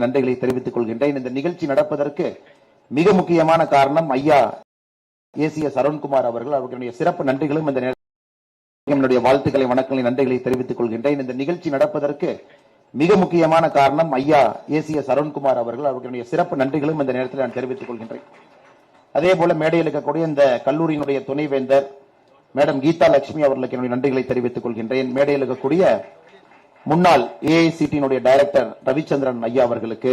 நன்றிகளை தெரிவித்துக் கொள்கின்றேன். இந்த நிகழ்ச்சி நடப்பதற்கு மிக முக்கியமான காரணம் ஐயா ACS அருண்குமார் அவர்கள். அவர்களுடைய சிறப்பு நன்றிகளும் இந்த என்னுடைய வாழ்த்துக்களை வணக்கங்களை நன்றிகளை தெரிவித்துக் கொள்கின்றேன். இந்த நிகழ்ச்சி நடப்பதற்கு மிக முக்கியமான காரணம் ஐயா ACS அருண்குமார் அவர்கள். அவர்களுடைய சிறப்பு நன்றிகளும் இந்த நேரத்தில் நான் தெரிவித்துக் கொள்கின்றேன். அதே போல மேடையில் இருக்கக்கூடிய இந்த கல்லூரியினுடைய துணைவேந்தர் மேடம் கீதா லட்சுமி அவர்களுக்கு என்னுடைய நன்றிகளை தெரிவித்துக் கொள்கின்றேன். மேடையில் இருக்கக்கூடிய முன்னாள் AICT டைரக்டர் ரவிச்சந்திரன் ஐயா அவர்களுக்கு,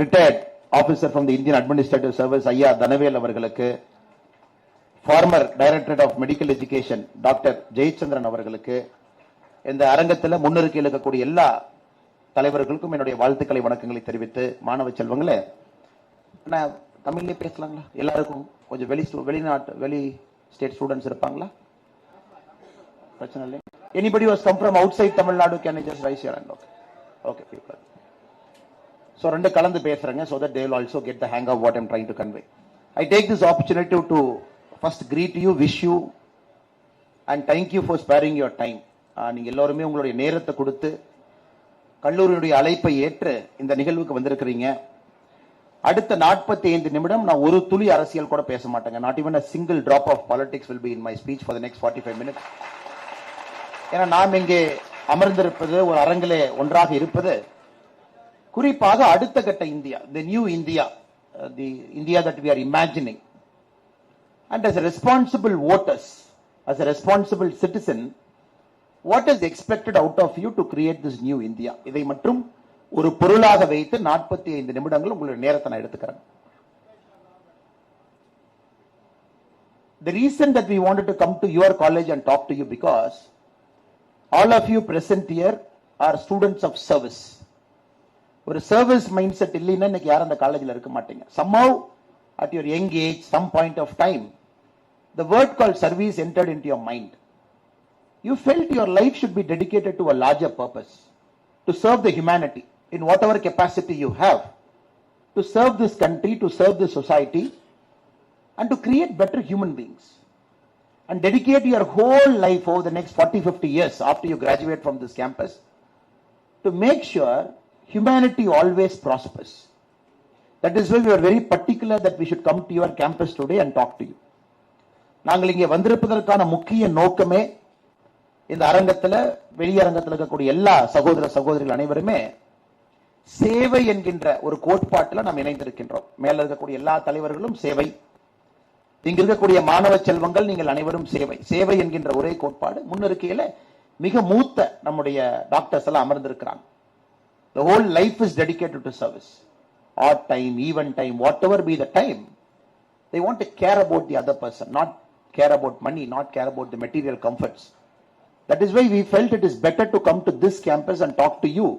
retired officer from the Indian administrative service ஐயா தனவேல் அவர்களுக்கு, former directorate of medical education doctor Jayachandran அவர்களுக்கு, இந்த அரங்கத்தில் முன்னிறுக்கையில் இருக்கக்கூடிய எல்லா தலைவர்களுக்கும் என்னுடைய வாழ்த்துக்களை வணக்கங்களை தெரிவித்து, மாணவ செல்வங்களே, நான் தமிழ்லேயே பேசலாங்களா? எல்லாருக்கும் கொஞ்சம் வெளி ஸ்டேட் ஸ்டூடெண்ட்ஸ் இருப்பாங்களா? பிரச்சனை இல்லை. Anybody who has come from outside Tamil Nadu, can you just raise your hand? Okay, people. So rendu kalandu pesranga so that they will also get the hang of what I am trying to convey. I take this opportunity to first greet you, wish you and thank you for sparing your time. நீங்க எல்லாரும் உங்களுடைய நேரத்தை கொடுத்து கல்லூரியுடைய அழைப்பை ஏற்று இந்த நிகழ்வுக்கு வந்திருக்கிறீங்க. அடுத்த 45 நிமிடம் நான் ஒரு துளி அரசியல் கூட பேச மாட்டேங்க. Not even a single drop of politics will be in my speech for the next 45 minutes. ஏன்னா நாம் இங்கே அமர்ந்திருப்பது, ஒரு அரங்கிலே ஒன்றாக இருப்பது, குறிப்பாக அடுத்த கட்ட India, the new India, the India that we are imagining. And as a responsible voters, as a responsible citizen, what is expected out of you to create this new India? இதை மட்டும் ஒரு பொருளாக வைத்து 45 நிமிடங்கள் உங்களுடைய நேரத்தை நான் எடுத்துக்கிறேன். The reason that we wanted to come to your college and talk to you because all of you present here are students of service. ஒரு சர்வீஸ் மைண்ட் செட் இல்லைன்னா இன்னைக்கு யாரும் அந்த காலேஜில் இருக்க மாட்டீங்க. Somehow at your young age, some point of time, the word called service entered into your mind. You felt your life should be dedicated to a larger purpose, to serve the humanity in whatever capacity you have, to serve this country, to serve this society, and to create better human beings. And dedicate your whole life over the next 40-50 years after you graduate from this campus to make sure humanity always prospers. That is why we are very particular that we should come to your campus today and talk to you. நாங்கள் இங்கே வந்திருப்பதற்கான முக்கிய நோக்கமே இந்த அரங்கத்தில், வெளியரங்கத்தில் இருக்கக்கூடிய எல்லா சகோதர சகோதரிகள் அனைவருமே சேவை என்கின்ற ஒரு கோட்பாட்டில் நாம் இணைந்திருக்கின்றோம். மேல இருக்கக்கூடிய எல்லா தலைவர்களும் சேவை, இங்க இருக்கக்கூடிய மாணவ செல்வங்கள் நீங்கள் அனைவரும் சேவை. சேவை என்கின்ற ஒரே கோட்பாடு முன்னிருக்கையில மிக மூத்த நம்முடைய டாக்டர்ஸ் எல்லாம் அமர்ந்திருக்கிறாங்க. The whole life is dedicated to service. Odd time, even time, whatever be the time, they want to care about the other person, not care about money, not care about the material comforts. That is why we felt it is better to come to this campus and talk to you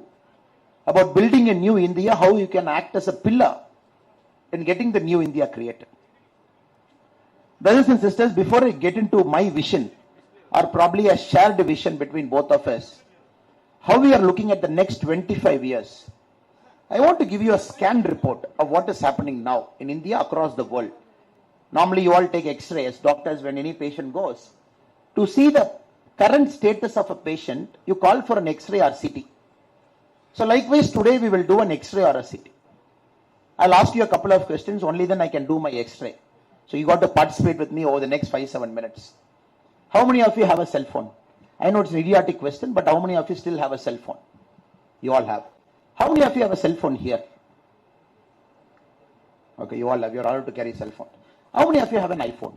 about building a new India, how you can act as a pillar in getting the new India created. Brothers and sisters, before I get into my vision, or probably a shared vision between both of us, how we are looking at the next 25 years, I want to give you a scanned report of what is happening now in India, across the world. Normally you all take x-rays, doctors, when any patient goes, to see the current status of a patient, you call for an x-ray or CT. So likewise today we will do an x-ray or a CT. I'll ask you a couple of questions, only then I can do my x-ray. So you got to participate with me over the next 5-7 minutes. How many of you have a cell phone? I know it's an idiotic question, but how many of you still have a cell phone? You all have. How many of you have a cell phone here? Okay, you all have. You're allowed to carry a cell phone. How many of you have an iPhone?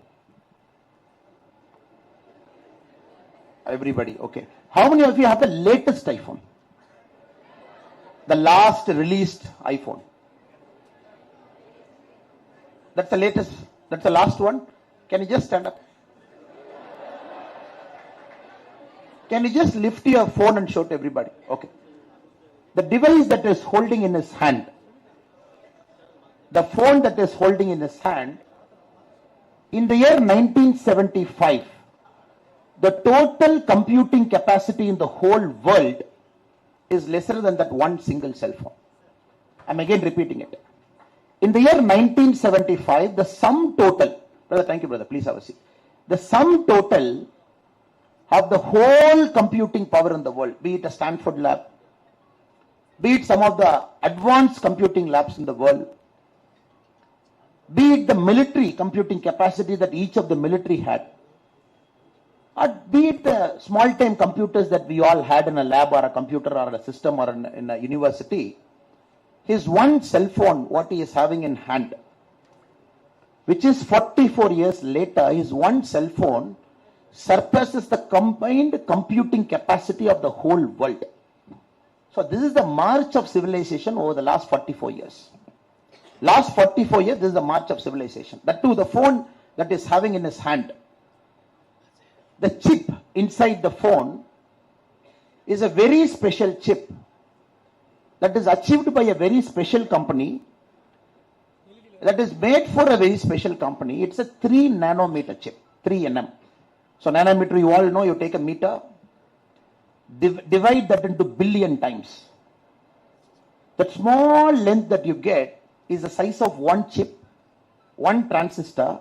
Everybody, okay. How many of you have the latest iPhone? The last released iPhone. That's the latest. That's the last one. Can you just stand up? Can you just lift your phone and show to everybody? Okay. The device that is holding in his hand, the phone that is holding in his hand, in the year 1975, the total computing capacity in the whole world is lesser than that one single cell phone. I'm again repeating it. In the year 1975, the sum total, brother, thank you brother, please have a seat. The sum total of the whole computing power in the world, be it a Stanford lab, be it some of the advanced computing labs in the world, be it the military computing capacity that each of the military had, or be it the small-time computers that we all had in a lab or a computer or a system or in a university, his one cell phone, what he is having in hand, which is 44 years later, his one cell phone surpasses the combined computing capacity of the whole world. So this is the march of civilization over the last 44 years. Last 44 years, this is the march of civilization. That too, the phone that is having in his hand, the chip inside the phone is a very special chip that is achieved by a very special company, that is made for a very special company. It's a 3 nanometer chip, 3 nm. So nanometer, you all know, you take a meter, divide that into billion times. That small length that you get is the size of one chip, one transistor,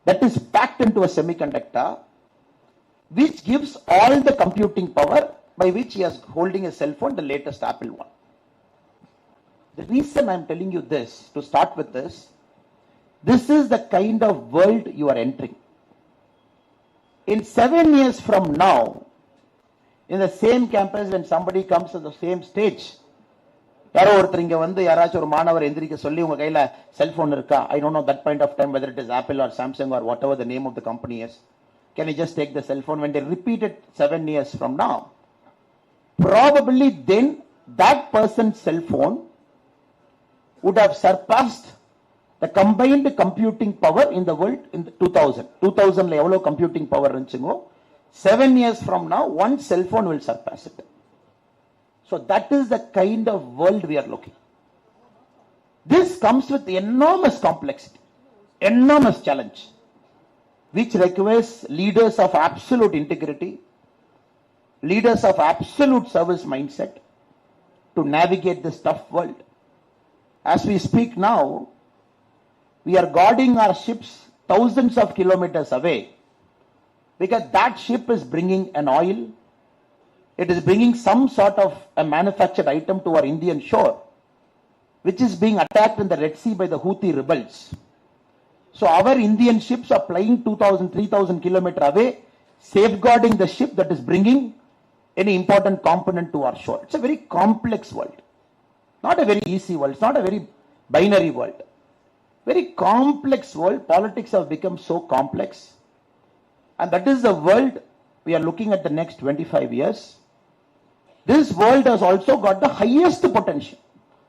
that is packed into a semiconductor, which gives all the computing power by which he is holding a cell phone, the latest Apple one. The reason I'm telling you this, to start with this is the kind of world you are entering. In 7 years from now, in the same campus, when somebody comes to the same stage, I don't know that point of time whether it is Apple or Samsung or whatever the name of the company is. Can you just take the cell phone? When they repeat it 7 years from now, probably then that person's cell phone would have surpassed the combined computing power in the world in the 2000. 2000 level of computing power. 7 years from now, one cell phone will surpass it. So that is the kind of world we are looking. This comes with enormous complexity, enormous challenge, which requires leaders of absolute integrity, leaders of absolute service mindset to navigate this tough world. As we speak now, we are guarding our ships thousands of kilometers away because that ship is bringing an oil, it is bringing some sort of a manufactured item to our Indian shore, which is being attacked in the Red Sea by the Houthi rebels. So our Indian ships are flying 2,000, 3,000 kilometers away, safeguarding the ship that is bringing any important component to our shore. It's a very complex world. Not a very easy world. It's not a very binary world. Very complex world. Politics have become so complex. And that is the world we are looking at the next 25 years. This world has also got the highest potential.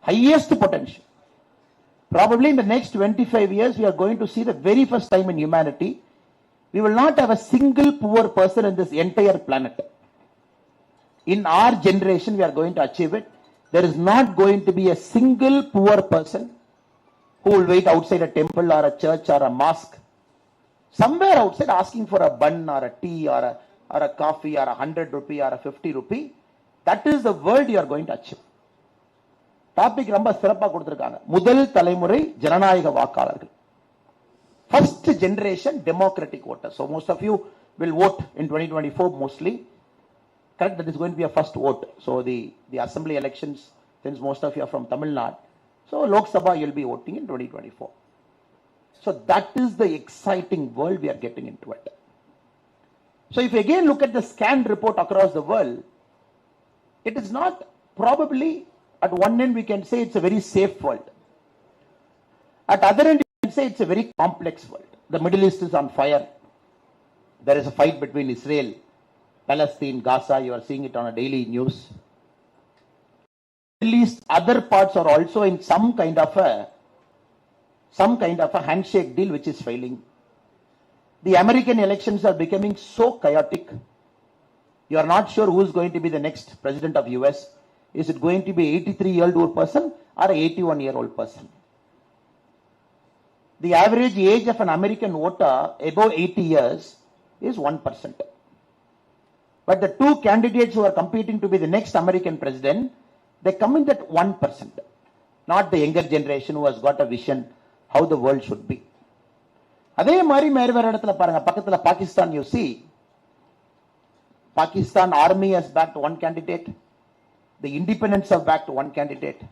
Highest potential. Probably in the next 25 years, we are going to see the very first time in humanity, we will not have a single poor person in this entire planet. In our generation, we are going to achieve it. There is not going to be a single poor person who will wait outside a temple or a church or a mosque, somewhere outside asking for a bun or a tea or a coffee or 100 rupee or a 50 rupee. That is the world you are going to achieve. Topic ரொம்ப சிறப்பாக கொடுத்திருக்காங்க. முதல் தலைமுறை ஜனநாயக வாக்காளர்கள். First generation democratic voters. So most of you will vote in 2024 mostly. Correct? That is going to be a first vote. So the assembly elections, since most of you are from Tamil Nadu, so Lok Sabha you'll be voting in 2024. So that is the exciting world we are getting into it. So if you again look at the scanned report across the world, it is not probably, at one end we can say it's a very safe world. At other end we can say it's a very complex world. The Middle East is on fire. There is a fight between Israel, Palestine, Gaza. You are seeing it on a daily news. At least other parts are also in some kind of a handshake deal which is failing. The American elections are becoming so chaotic. You are not sure who is going to be the next president of US. Is it going to be an 83-year-old person or an 81-year-old person? The average age of an American voter above 80 years is 1%. But the two candidates who are competing to be the next American president, they come in that 1%. Not the younger generation who has got a vision how the world should be. அதே மாதிரி வேற இடத்துல பாருங்க, பக்கத்துல Pakistan, you see Pakistan army has backed one candidate. The independents have backed one candidate.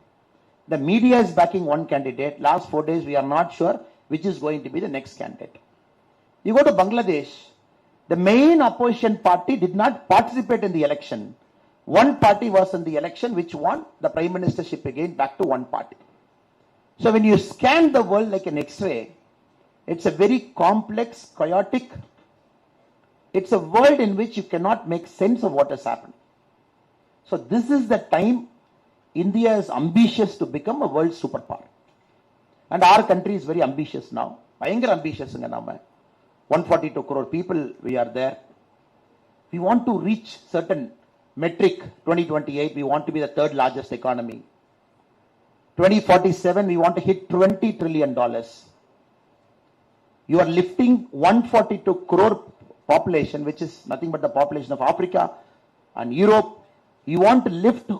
The media is backing one candidate. Last 4 days, we are not sure which is going to be the next candidate. You go to Bangladesh, the main opposition party did not participate in the election. One party was in the election which won the prime ministership again back to one party. So when you scan the world like an X-ray, it's a very complex, chaotic, it's a world in which you cannot make sense of what has happened. So this is the time India is ambitious to become a world superpower. And our country is very ambitious now. Very ambitious. 142 crore people, we are there. We want to reach certain metric. 2028, we want to be the third largest economy. 2047, we want to hit $20 trillion. You are lifting 142 crore population, which is nothing but the population of Africa and Europe. You want to lift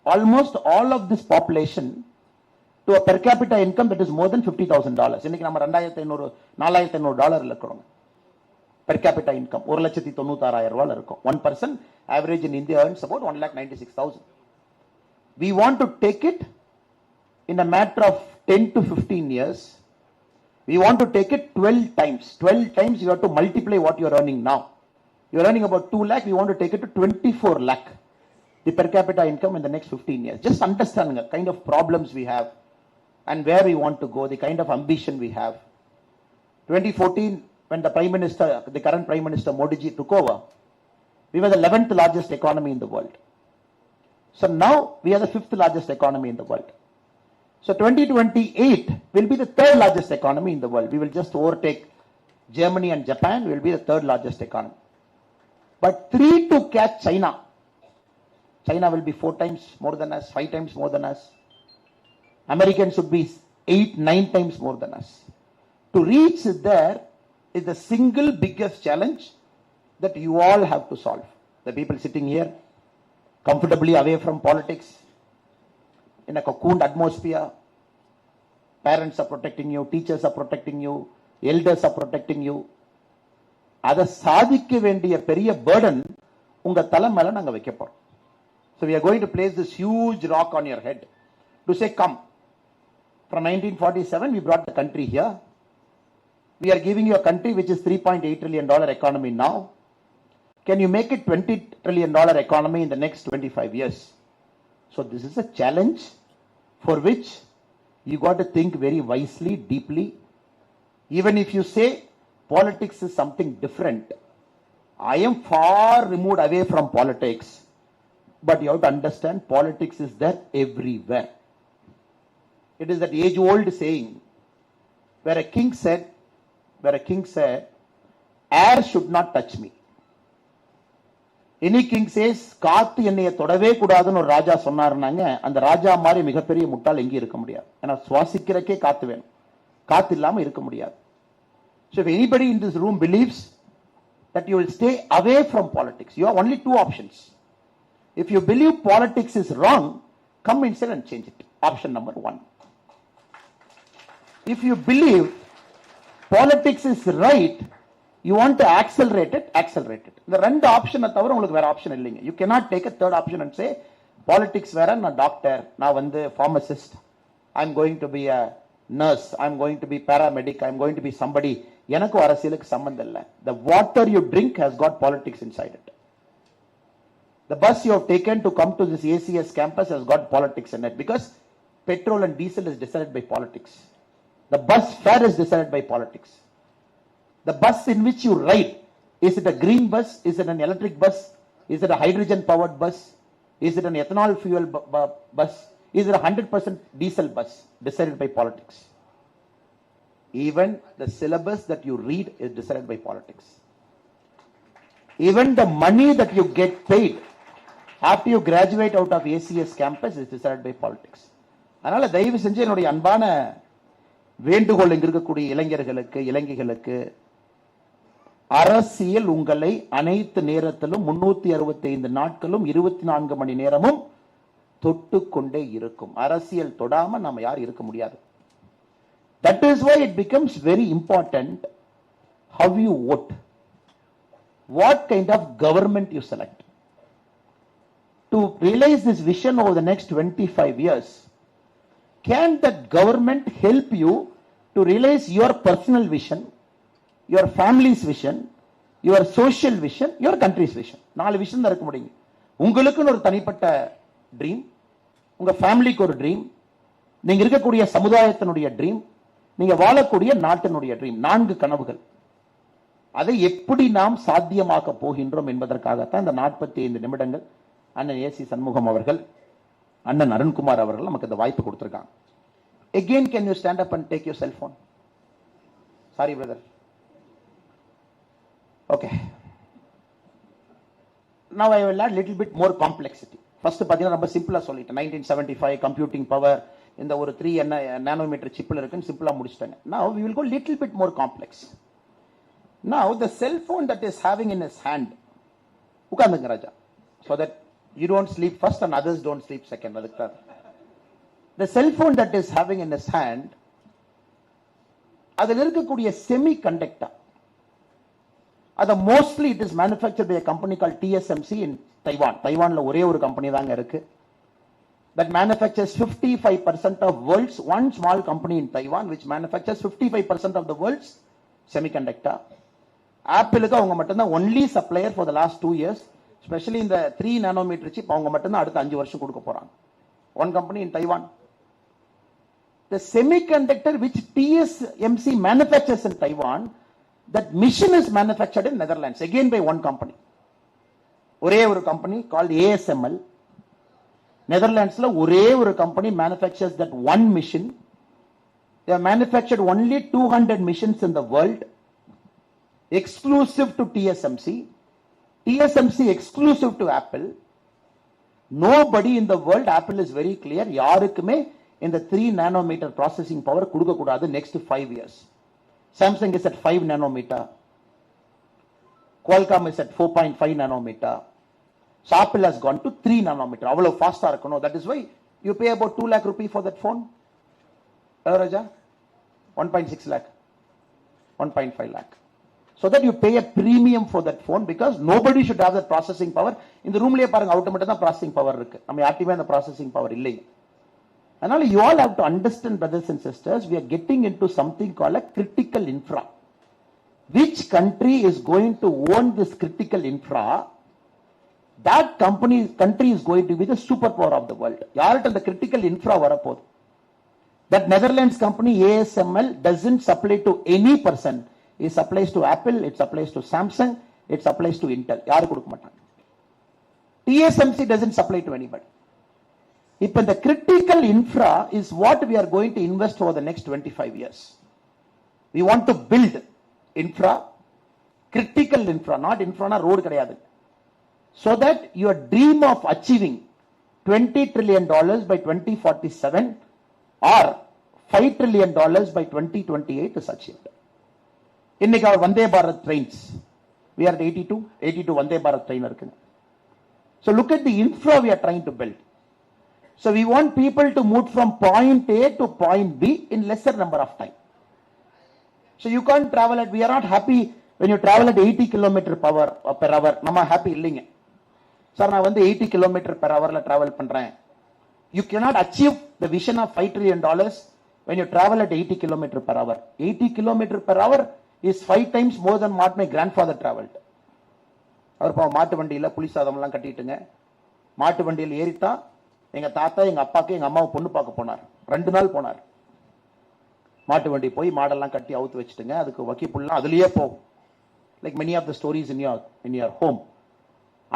almost all of this population to a per capita income that is more than $50,000. இன்னைக்கு நம்ம $2,500 இருக்கிறோம். Per capita income 1,96,000 இருக்கும். 1% average in India earns about 1,96,000. We want to take it in a matter of 10 to 15 years. We want to take it 12 times. 12 times you have to multiply what you are earning now. You are earning about 2 lakh. We want to take it to 24 lakh. The per capita income in the next 15 years. Just understanding the kind of problems we have and where we want to go, the kind of ambition we have. 2014, when the current Prime Minister Modi ji took over, we were the 11th largest economy in the world. So now we are the 5th largest economy in the world. So 2028 will be the 3rd largest economy in the world. We will just overtake Germany and Japan. We will be the 3rd largest economy. But 3 to catch China. China will be 4 times more than us, 5 times more than us. Americans should be 8, 9 times more than us. To reach there is the single biggest challenge that you all have to solve. The people sitting here, comfortably away from politics, in a cocooned atmosphere, parents are protecting you, teachers are protecting you, elders are protecting you. அதை சாதிக்க வேண்டிய பெரிய burden உங்க தலை மேல நாங்க வைக்க போறோம். So we are going to place this huge rock on your head to say, come. From 1947, we brought the country here. We are giving you a country which is $3.8 trillion economy now. Can you make it $20 trillion economy in the next 25 years? So this is a challenge for which you got to think very wisely, deeply. Even if you say politics is something different, I am far removed away from politics. But you have to understand, politics is there everywhere. It is that age-old saying, where a king said, air should not touch me. Any king says, காத்து என்னைய தொடவே கூடாதுன்னு ஒரு ராஜா சொன்னாருனாங்க, அந்த ராஜா மாதிரி மிகப்பெரிய முட்டாள் எங்கேயும் இருக்க முடியாது. ஏன்னா சுவாசிக்கிறக்கே காத்து வேணும். காத்து இல்லாம இருக்க முடியாது. So if anybody in this room believes that you will stay away from politics, you have only 2 options. If you believe politics is wrong, come inside and change it. Option number 1. If you believe politics is right, you want to accelerate it, accelerate it. The ரெண்டு ஆப்ஷனை தவிர உங்களுக்கு வேற option இல்லைங்க. You cannot take a third option and say, politics வேற, நான் doctor, நான் வந்து pharmacist, I'm going to be a nurse, I'm going to be paramedic, I'm going to be somebody. எனக்கு அரசியலுக்கு சம்பந்தம் இல்லை. The water you drink has got politics inside it. The bus you have taken to come to this ACS campus has got politics in it because petrol and diesel is decided by politics. The bus fare is decided by politics. The bus in which you ride, is it a green bus? Is it an electric bus? Is it a hydrogen powered bus? Is it an ethanol fuel bus? Is it a 100% diesel bus? Decided by politics. Even the syllabus that you read is decided by politics. Even the money that you get paid after you graduate out of ACS campus is decided by politics. அதனால தயவு செஞ்சு என்னுடைய அன்பான வேண்டுகோள் இங்க இருக்கக்கூடிய இளைஞர்களுக்கு, இளைஞர்களுக்கு, அரசியல் உங்களை அனைத்து நேரத்திலும் 365 நாட்களும் 24 மணி நேரமும் தொட்டு கொண்டே இருக்கும். அரசியல் தொடாம நாம யார் இருக்க முடியாது. That is why it becomes very important how you vote, what kind of government you select. to realize this vision over the next 25 years, can that government help you to realize your personal vision, your family's vision, your social vision, your country's vision? 4 vision தான் இருக்க முடியும். உங்களுக்குன்னு ஒரு தனிப்பட்ட dream, உங்க ஃபேமிலிக்கு ஒரு dream, நீங்க இருக்கக்கூடிய சமுதாயத்தினுடைய ட்ரீம், நீங்க வாழக்கூடிய நாட்டினுடைய ட்ரீம். 4 கனவுகள். அதை எப்படி நாம் சாத்தியமாக்க போகின்றோம் என்பதற்காகத்தான் இந்த 45 நிமிடங்கள் அண்ணன் ஏசி சண்முகம் அவர்கள், அண்ணன் அருண்குமார் அவர்கள் நமக்கு இந்த வாய்ப்பு கொடுத்திருக்காங்க. Again, can you stand up and take your cell phone? Sorry, brother. Okay. Now I will add little bit more complexity. First, பாத்தீங்கன்னா ரொம்ப சிம்பிளா சொல்லிட்டேன். 1975 computing power இந்த ஒரு 3 நானோமீட்டர் சிப்ல இருக்குன்னு சிம்பிளா முடிச்சிட்டாங்க. Now we will go little bit more complex. Now the cell phone that is having in his hand, உட்கார்ந்துங்க Raja, so that you don't sleep first and others don't sleep second. அதுக்கு the cell phone that is having in his hand, அதில் இருக்கக்கூடிய semi conductor, அது mostly it is manufactured by a company called TSMC in Taiwan. தைவான்ல ஒரே ஒரு company தாங்க இருக்கு that manufactures 55% of world's, one small company in Taiwan which manufactures 55% of the world's semiconductor. ஆப்பிளுக்கு அவங்க மட்டும்தான் only supplier for the last 2 years, especially in the 3 nanometer chip அவங்க மட்டும்தான் அடுத்த 5 வருஷம் கொடுக்க போறாங்க. One company in Taiwan. The semiconductor which TSMC manufactures in Taiwan, that machine is manufactured in Netherlands, again by one company. ஒரே ஒரு company called ASML. Netherlandsல ஒரே ஒரு company manufactures that one machine. They have manufactured only 200 machines in the world, exclusive to TSMC. TSMC exclusive to Apple. Nobody in the world, Apple is very clear, யாருக்குமே இந்த 3 nanometer processing power கொடுக்க கூடாது next 5 years. Samsung is at 5 nanometer. Qualcomm is at 4.5 nanometer. So Apple has gone to 3 nanometer. அவ்வளவு ஃபாஸ்டா இருக்கணும். That is why you pay about 2 lakh rupee for that phone. Raja? 1.6 lakh. 1.5 lakh. So that you pay a premium for that phone because nobody should have that processing power. இந்த ரூம்லயே பாருங்க, out மட்டும் தான் processing power இருக்கு. நம்ம யார்ட்டையுமே அந்த processing power இல்லை. அதனால you all have to understand, brothers and sisters, we are getting into something called a critical infra. Which country is going to own this critical infra? That country is going to be the superpower of the world. யார்கிட்ட அந்த critical infra வரப்போகுது? That Netherlands company ASML doesn't supply to any person. It supplies to Apple, it supplies to Samsung, it supplies to Intel. யாரு கொடுக்க மாட்டாங்க. TSMC doesn't supply to anybody. இப்ப the critical infra is what we are going to invest over the next 25 years. We want to build infra, critical infra, not infra na road கிடையாது. So that your dream of achieving $20 trillion by 2047 or $5 trillion by 2028 is achieved. இன்னைக்கு அவர் Vande Bharat trains, we are at 82 Vande Bharat train இருக்குங்க. So look at the infra we are trying to build. So we want people to move from point A to point B in lesser number of time. So you can't travel at, we are not happy when you travel at 80 km per hour. நம்ம happy இல்லைங்க. Sir நான் வந்து 80 km per hour travel பண்றேன். You cannot achieve the vision of $5 trillion when you travel at 80 km per hour. 80 km per hour is 5 times more than what my grandfather traveled. அவர் மாட்டு வண்டியில புலி சாதம் எல்லாம் கட்டிட்டுங்க, மாட்டு வண்டியில் ஏறித்தான் எங்க தாத்தா எங்க அப்பாக்கு எங்க அம்மாவை பொண்ணு பார்க்க போனார். 2 நாள் போனார். மாட்டு வண்டி போய் மாடெல்லாம் கட்டி அவுத்து வச்சுட்டுங்க, அதுக்கு வக்கிப்புல்லாம் அதுலயே போகும். Like many of the stories in your home.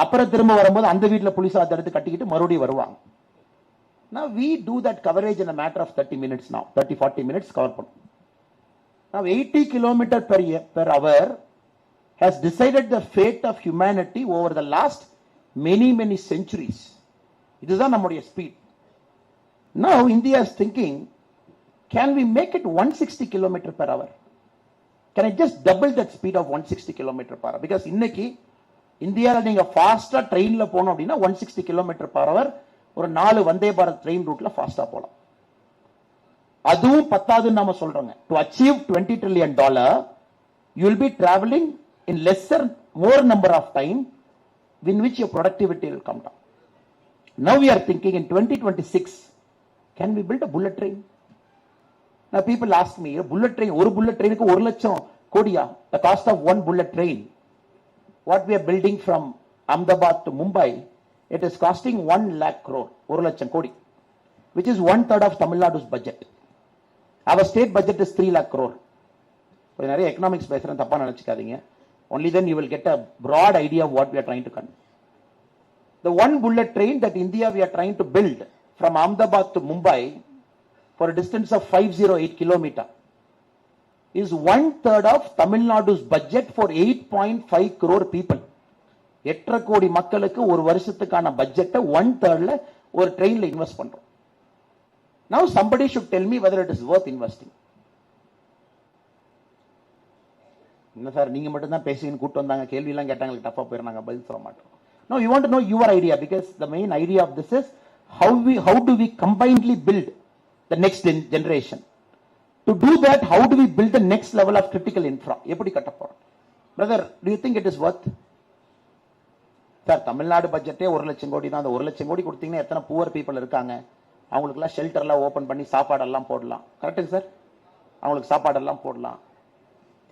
அப்புறம் திரும்ப வரும்போது அந்த வீட்டுல புலி சாதத்தை எடுத்து கட்டிக்கிட்டு மறுபடியும் வருவாங்க. Now we do that coverage in a matter of 30 minutes now. 30-40 minutes cover பண்ணும். Now 80 km per hour has decided the fate of humanity over the last many centuries. இதுதான் நம்முடைய speed. Now India is thinking, can we make it 160 km per hour? Can I just double that speed of 160 km per hour? Because இன்னைக்கு இந்தியால நீங்க ஃபாஸ்டா ட்ரெயின்ல போனோம் அப்படின்னா 160 km per hour ஒரு 4 வந்தே பாரத் ட்ரெயின் ரூட்ல ஃபாஸ்டா போலாம். அதுவும் பத்தாதுன்னு நாம சொல்றோங்க. To achieve $20 trillion, you will be traveling in more number of time in which your productivity will come down. Now we are thinking in 2026, can we build a bullet train? Now people ask me, a bullet train, one bullet train ku 1 lakh kodiya, the cost of one bullet train, what we are building from Ahmedabad to Mumbai, it is costing 1 lakh crore, 1 lakh kodi, which is 1/3 of Tamil Nadu's budget. Our state budget is 3 lakh crore. So in economics பேசுறேன் தப்பா நினைச்சுக்காதீங்க. Only then you will get a broad idea of what we are trying to convey. The one bullet train that India we are trying to build from Ahmedabad to Mumbai for a distance of 508 kilometers is 1/3 of Tamil Nadu's budget for 8.5 crore people. 8 கோடி மக்களுக்கு ஒரு வருஷத்துக்கான பட்ஜெட்டை 1/3 ஒரு ட்ரெயின்ல invest பண்றோம். Now somebody should tell me whether it is worth investing. என்ன sir நீங்க மட்டும் தான் பேசின்னு கூட்டு வந்தாங்க, கேள்வி எல்லாம் கேட்டாங்க, டஃபா போயிடுறாங்க, பதில் சொல்ல மாட்டோம். No, you want to know your idea, because the main idea of this is how do we combinedly build the next generation. To do that, how do we build the next level of critical infra? எப்படி கட்ட போறோம்? Brother, do you think it is worth? Sir Tamil Nadu பட்ஜெட்டே 1 லட்சம் கோடி தான். அந்த 1 லட்சம் கோடி கொடுத்தீங்கன்னா எத்தனை புவர் பீப்புள் இருக்காங்க, அவங்களுக்குலாம் ஷெல்டர்லாம் ஓபன் பண்ணி சாப்பாடெல்லாம் போடலாம். கரெக்டுங்க சார்? அவங்களுக்கு சாப்பாடெல்லாம் போடலாம்.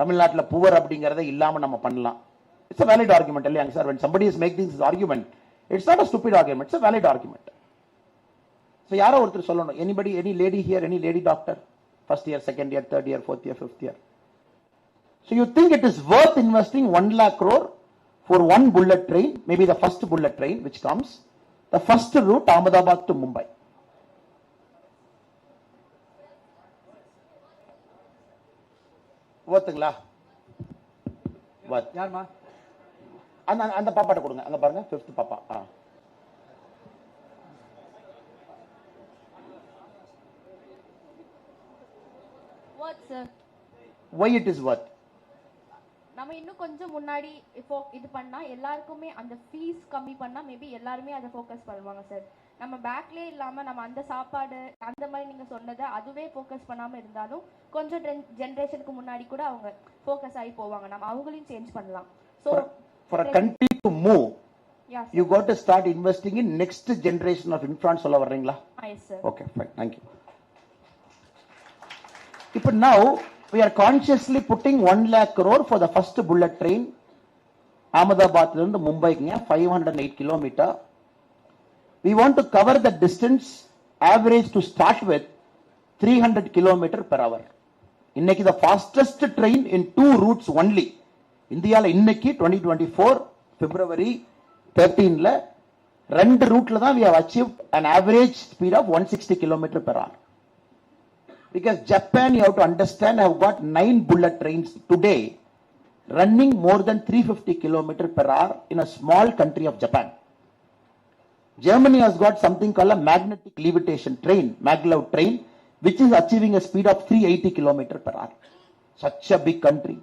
தமிழ்நாட்டில் புவர் அப்படிங்கறத இல்லாம நம்ம பண்ணலாம். It's a valid argument, இல்லையாங்க sir? When somebody is making this argument, it's not a stupid argument, it's a valid argument. So யாரோ ஒருத்தர் சொல்லணும். Anybody, any lady here, any lady doctor? First year, second year, third year, fourth year, fifth year. So you think it is worth investing 1 lakh crore for one bullet train, maybe the first bullet train which comes, the first route Ahmedabad to Mumbai. worthங்களா? what? யார்மா? அந்த பாப்பாட்ட கொடுங்க, அங்க பாருங்க, 5th பாப்பா. What sir? Why it is worth? நம்ம இன்னும் கொஞ்சம் முன்னாடி இப்போ இது பண்ணா எல்லாருக்குமே அந்த ஃபீஸ் கம்மி பண்ணா மேபி எல்லாருமே அதை ஃபோக்கஸ் பண்ணுவாங்க சார். நம்ம பேக்லே இல்லாம நம்ம அந்த சாப்பாடு அந்த மாதிரி நீங்க சொன்னதை அதுவே ஃபோக்கஸ் பண்ணாம இருந்தாலும் கொஞ்சம் ஜெனரேஷனுக்கு முன்னாடி கூட அவங்க ஃபோக்கஸ் ஆகி போவாங்க. நம்ம அவங்களையும் சேஞ்ச் பண்ணலாம். So for a country to move, yes, you got to start investing in next generation of influence. சொல்ல வர்றீங்களா? Yes sir. Okay, fine, thank you. But now we are consciously putting 1 lakh crore for the first bullet train Ahmedabad to Mumbai, 508 kilometers. We want to cover the distance average to start with 300 kilometers per hour. இன்னைக்கு the fastest train in 2 routes only. இந்தியால இன்னைக்கு 2024 February 13ல 2 ரூட்ல தான் we have achieved an average speed of 160 kilometers per hour. Because Japan, you have to understand, have got 9 bullet trains today running more than 350 kilometers per hour in a small country of Japan. Germany has got something called a magnetic levitation train, maglev train, which is achieving a speed of 380 kilometers per hour. Such a big country.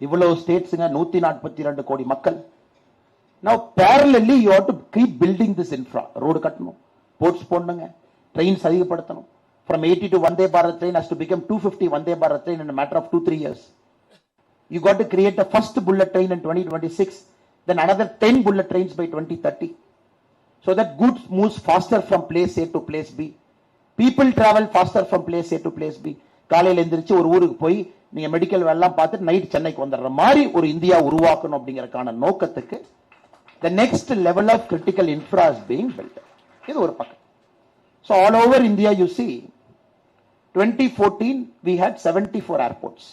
இவ்வளவு ஸ்டேட்ஸ்ங்க, 142 கோடி மக்கள். Now parallelly you have to keep building this infra. Road கட்டணும், ports போடணுங்க, trains அதிகப்படுத்தணும். From 80 to Vande Bharat train has to become 250 Vande Bharat train in a matter of 2-3 years. You got to create the first bullet train in 2026, then another 10 bullet trains by 2030. So that goods moves faster from place A to place B. People travel faster from place A to place B. காலையில எந்திரிச்சு ஒரு ஊருக்கு போய் நீங்க medical வேலைலாம் பார்த்துட்டு night சென்னைக்கு வந்துடுற மாதிரி ஒரு இந்தியா உருவாக்கணும் அப்படிங்கறதுக்கான நோக்கத்துக்கு the next level of critical infra is being built. இது ஒரு பக்கம். So all over India you see, 2014 we had 74 airports.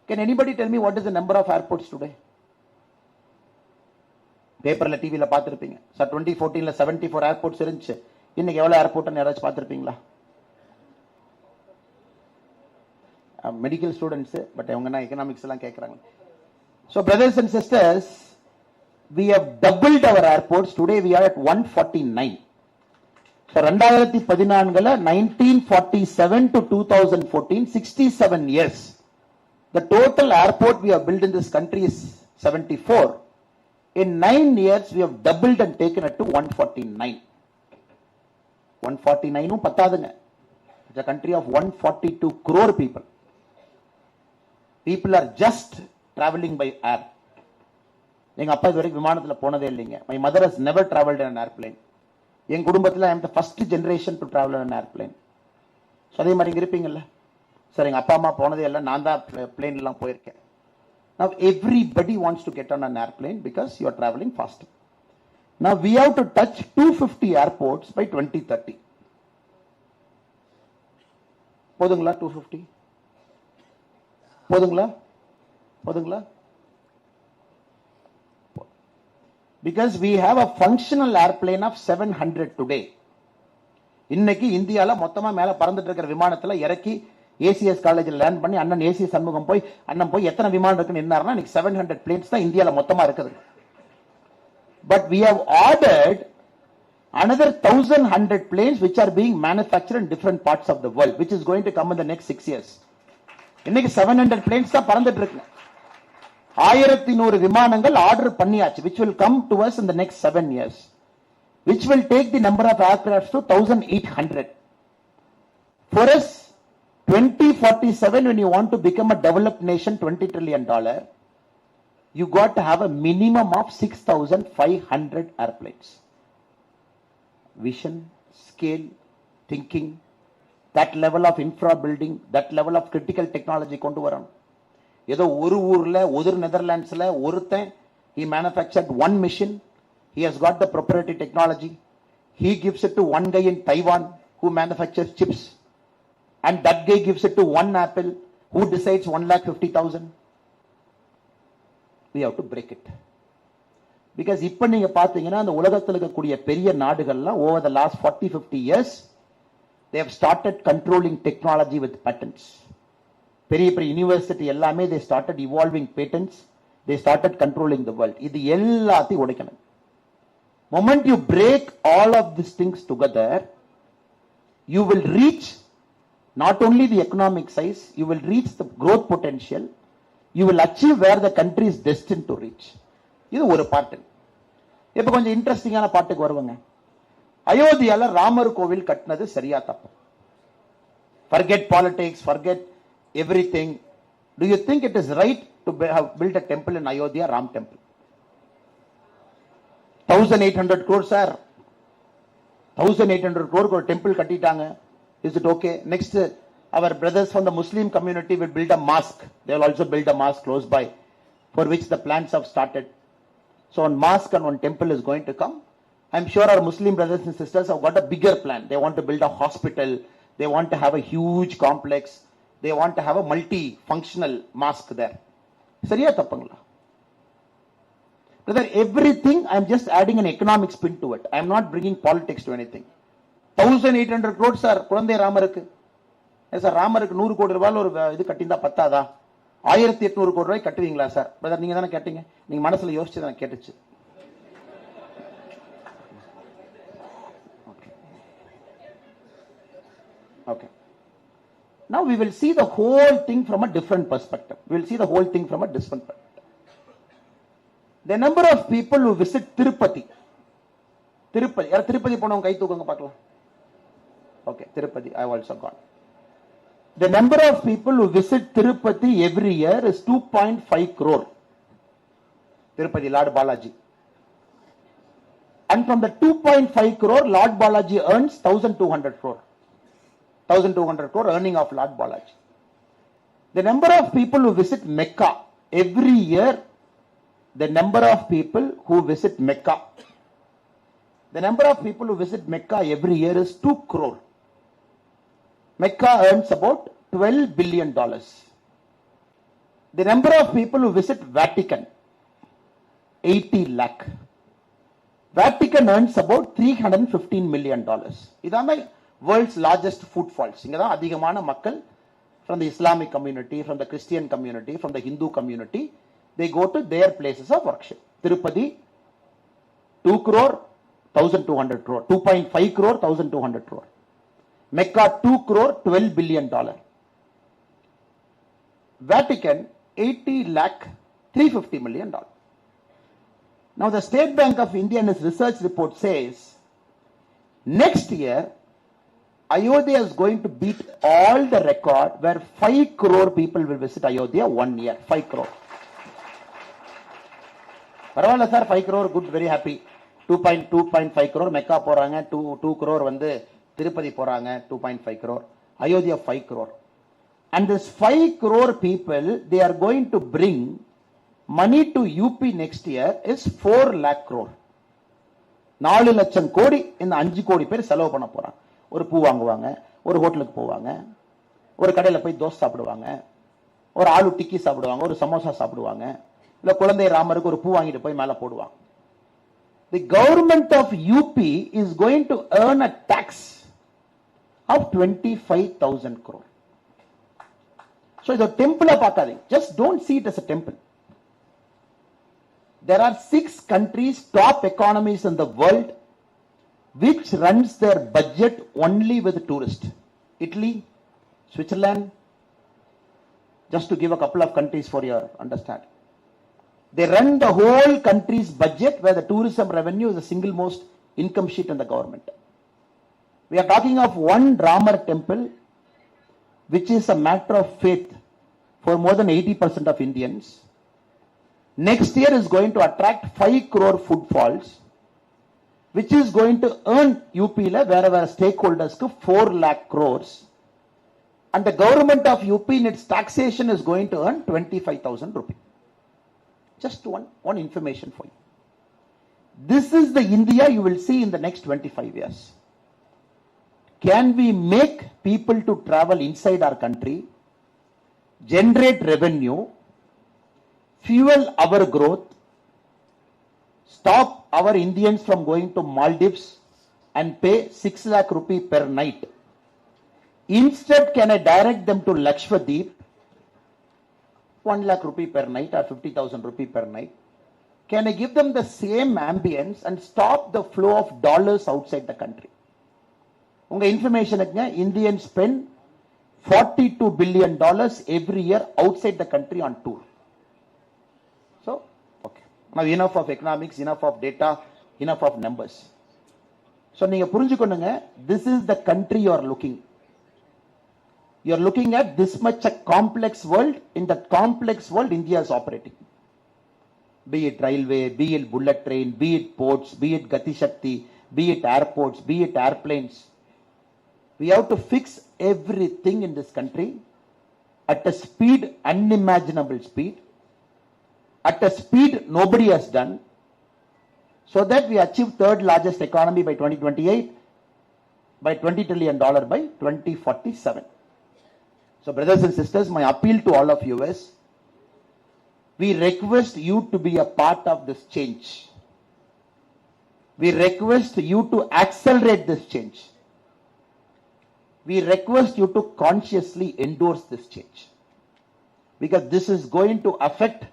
Can anybody tell me what is the number of airports today? பேப்பர்ல டிவில பார்த்திருப்பீங்க. சார் 2014ல 74 airports இருந்துச்சு. இன்னைக்கு எவ்வளவு ஏர்போர்ட்னு யாராச்சும் பார்த்திருப்பீங்களா? மெடிக்கல் ஸ்டூடெண்ட்ஸ், பட் இவங்கன்னா எகனாமிக்ஸ் எல்லாம் கேட்கறாங்க. So brothers and sisters, we have doubled our airports. Today we are at 149. So 2014ல 1947 to 2014, 67 years. The total airport we have built in this country is 74. In 9 years we have doubled and taken it to 149. 149 பத்தாதுங்க. It's a country of 142 crore people. People are just traveling by air. எங்க அப்பா இதுவரைக்கும் விமானத்துல போனதே இல்லைங்க. My mother has never traveled in an airplane. என் குடும்பத்தில் I am the first generation to travel on an airplane. So அதே மாதிரி இங்கே இருப்பீங்கல்ல சார், எங்கள் அப்பா அம்மா போனதே இல்லை, நான் தான் பிளேன்லாம் போயிருக்கேன். Now everybody wants to get on an airplane because you are traveling faster. Now we have to touch 250 airports by 2030. போதுங்களா 250? போதுங்களா? Because we have a functional airplane of 700 today. இன்னைக்கு இந்தியால மொத்தமா மேல பறந்துட்டு இருக்கிற விமானத்துல இறக்கி ACS காலேஜில் லேண்ட் பண்ணி அண்ணன் AC சண்முகம் போய் அண்ணன் போய் எத்தனை விமானம் இருக்குன்னு என்னாருன்னா இன்னைக்கு 700 பிளேன்ஸ் தான் இந்தியால மொத்தமா இருக்குது. But we have ordered another 1,100 planes which are being manufactured in different parts of the world, which is going to come in the next 6 years. இன்னைக்கு 700 பிளேன்ஸ் தான் பறந்துட்டு இருக்கு. 1100 விமானங்கள் ஆர்டர் பண்ணியாச்சு, which will come to us in the next 7 years, which will take the number of aircrafts to 1,800. For us, 2047, when you want to become a developed nation, $20 trillion, you got to have a minimum of 6,500 airplanes. Vision, scale, thinking, that level of infra building, that level of critical technology கொண்டு வரணும். ஏதோ ஒரு ஊர்ல ஒரு நெதர்லாண்ட்ஸ்ல ஒருத்தன் he manufactured one machine, he has got the proprietary technology, he gives it to one guy in Taiwan who manufactures chips, and that guy gives it to one Apple who decides 1,50,000. We have to break it. Because இப்ப நீங்க பாத்தீங்கன்னா அந்த உலகத்தில் இருக்கக்கூடிய பெரிய நாடுகள்லாம் over the last 40-50 years they have started controlling technology with patents. பெரிய பெரிய யூனிவர்சிட்டி எல்லாமே they started evolving patents, they started controlling the world. இது எல்லாத்தையும் உடைக்கணும். Moment you break all of these things together, you will reach not only the economic size, you will reach the growth potential, you will achieve where the country is destined to reach. இது ஒரு பாட்டு. இப்ப கொஞ்சம் இன்ட்ரெஸ்டிங்கான பாட்டுக்கு வருவாங்க. அயோத்தியால ராமர் கோவில் கட்டினது சரியா தப்பு? Forget politics, forget everything. Do you think it is right to have built a temple in Ayodhya, Ram temple? 1,800 crores sir. 1,800 crore ஒரு temple கட்டிட்டாங்க. Is it okay? Next, our brothers from the Muslim community will build a mosque. They will also build a mosque close by, for which the plans have started. So one mosque and one temple is going to come. I'm sure our Muslim brothers and sisters have got a bigger plan. They want to build a hospital. They want to have a huge complex. They want to have a multi-functional mosque there. சரியா தப்புங்களா? Brother, everything I'm just adding an economic spin to it. I'm not bringing politics to anything. 1,800 crores sir குழந்தை ராமருக்கு. Sir ராமருக்கு 100 கோடி ரூபாய் ஒரு இது கட்டியிருந்தா பத்தாதா? 1,800 கோடி ரூபாய் கட்டுவீங்களா சார்? பிரதர் நீங்க தானே கேட்டீங்க, நீங்க மனசுல யோசிச்சு தான் கேட்டுச்சு. Okay. Now we will see the whole thing from a different perspective. We will see the whole thing from a different perspective. The number of people who visit Tirupati. யார் திருப்பதி போனவங்க கை தூக்குங்க பார்க்கலாம். Okay, Tirupati, I have also gone. The number of people who visit Tirupati every year is 2.5 crore. Tirupati, Lord Balaji. And from the 2.5 crore, Lord Balaji earns 1,200 crore. 1,200 crore earning of Lord Balaji. The number of people who visit Mecca every year, the number of people who visit Mecca, the number of people who visit Mecca every year is 2 crore. Mecca earns about $12 billion. The number of people who visit Vatican, 80 lakh. Vatican earns about $315 million. இதாமே world's largest footfalls. இங்க தான் அதிகமான மக்கள் from the Islamic community, from the Christian community, from the Hindu community, they go to their places of worship. Tirupati, 2 crore, 1,200 crore. 2.5 crore, 1,200 crore. Mecca, 2 crore, $12 billion. Vatican, 80 lakh, $350 million. Now the State Bank of India in its research report says, next year, Ayodhya is going to beat all the record where 5 crore people will visit Ayodhya 1 year. 5 crore. Paravalla sir, 5 crore, good, very happy. 2.5 crore Mecca போறாங்க, 2 crore வந்து திருப்பதி போறாங்க, 2.5 crore, Ayodhya 5 crore. And this 5 crore people, they are going to bring money to UP next year is 4 lakh crore. 4 லட்சம் கோடி இந்த 5 கோடி பேர் செலவு பண்ண போறாங்க. ஒரு பூ வாங்குவாங்க, ஒரு ஹோட்டலுக்கு போவாங்க, ஒரு கடையில போய் தோசை சாப்பிடுவாங்க, ஒரு ஆலு டிக்கி சாப்பிடுவாங்க, ஒரு சமோசா சாப்பிடுவாங்க, இல்ல குழந்தை ராமருக்கு ஒரு பூ வாங்கிட்டு போய் மேல போடுவாங்க. The government of UP is going to earn a tax of 25,000 crore. So the temple of Pakali, just don't see it as a temple. There are 6 countries, top economies in the world, which runs their budget only with tourists. Italy, Switzerland, just to give a couple of countries for your understanding. They run the whole country's budget where the tourism revenue is the single most income sheet in the government. We are talking of one Ramar temple, which is a matter of faith for more than 80% of Indians. Next year is going to attract 5 crore footfalls, which is going to earn UP wherever stakeholders 4 lakh crores. And the government of UP in its taxation is going to earn 25,000 rupees. Just one information for you. This is the India you will see in the next 25 years. Can we make people to travel inside our country, generate revenue, fuel our growth, stop our Indians from going to Maldives and pay 6 lakh rupee per night? Instead, can I direct them to Lakshadweep, 1 lakh rupee per night or 50,000 rupee per night? Can I give them the same ambience and stop the flow of dollars outside the country? Unga information, Indians spend $42 billion every year outside the country on tour. So, okay. Now enough of economics, enough of data, enough of numbers. So, நீங்க புரிஞ்சுக்கொள்ளுங்க, this is the country you are looking. You are looking at this much a complex world. In that complex world, India is operating. Be it railway, be it bullet train, be it ports, be it Gati Shakti, be it airports, be it airplanes. We have to fix everything in this country at a speed, unimaginable speed, at a speed nobody has done, so that we achieve third largest economy by 2028, by $20 trillion by 2047. So brothers and sisters, my appeal to all of you is, we request you to be a part of this change. We request you to accelerate this change. We request you to consciously endorse this change. Because this is going to affect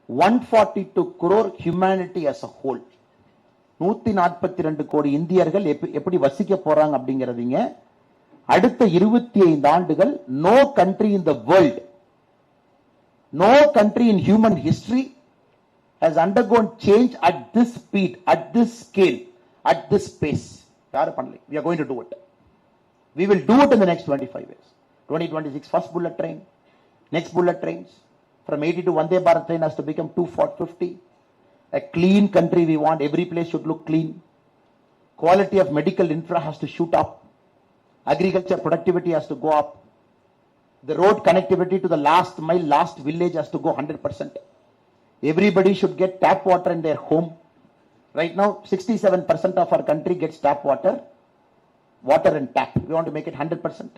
142 crore humanity as a whole. 142 கோடி இந்தியர்கள் எப்படி வசிக்க போறாங்க அப்படிங்கறதுங்க அடுத்த 25 ஆண்டுகள் no country in the world, no country in human history has undergone change at this speed, at this scale, at this pace. யாரு பண்ணல? We are going to do it. We will do it in the next 25 years. 2026 first bullet train, next bullet trains, from 80 to Vande Bharat train has to become 250. A clean country we want, every place should look clean. Quality of medical infra has to shoot up. Agriculture productivity has to go up. The road connectivity to the last mile, last village has to go 100%. Everybody should get tap water in their home. Right now, 67% of our country gets tap water, water and tap. We want to make it 100%.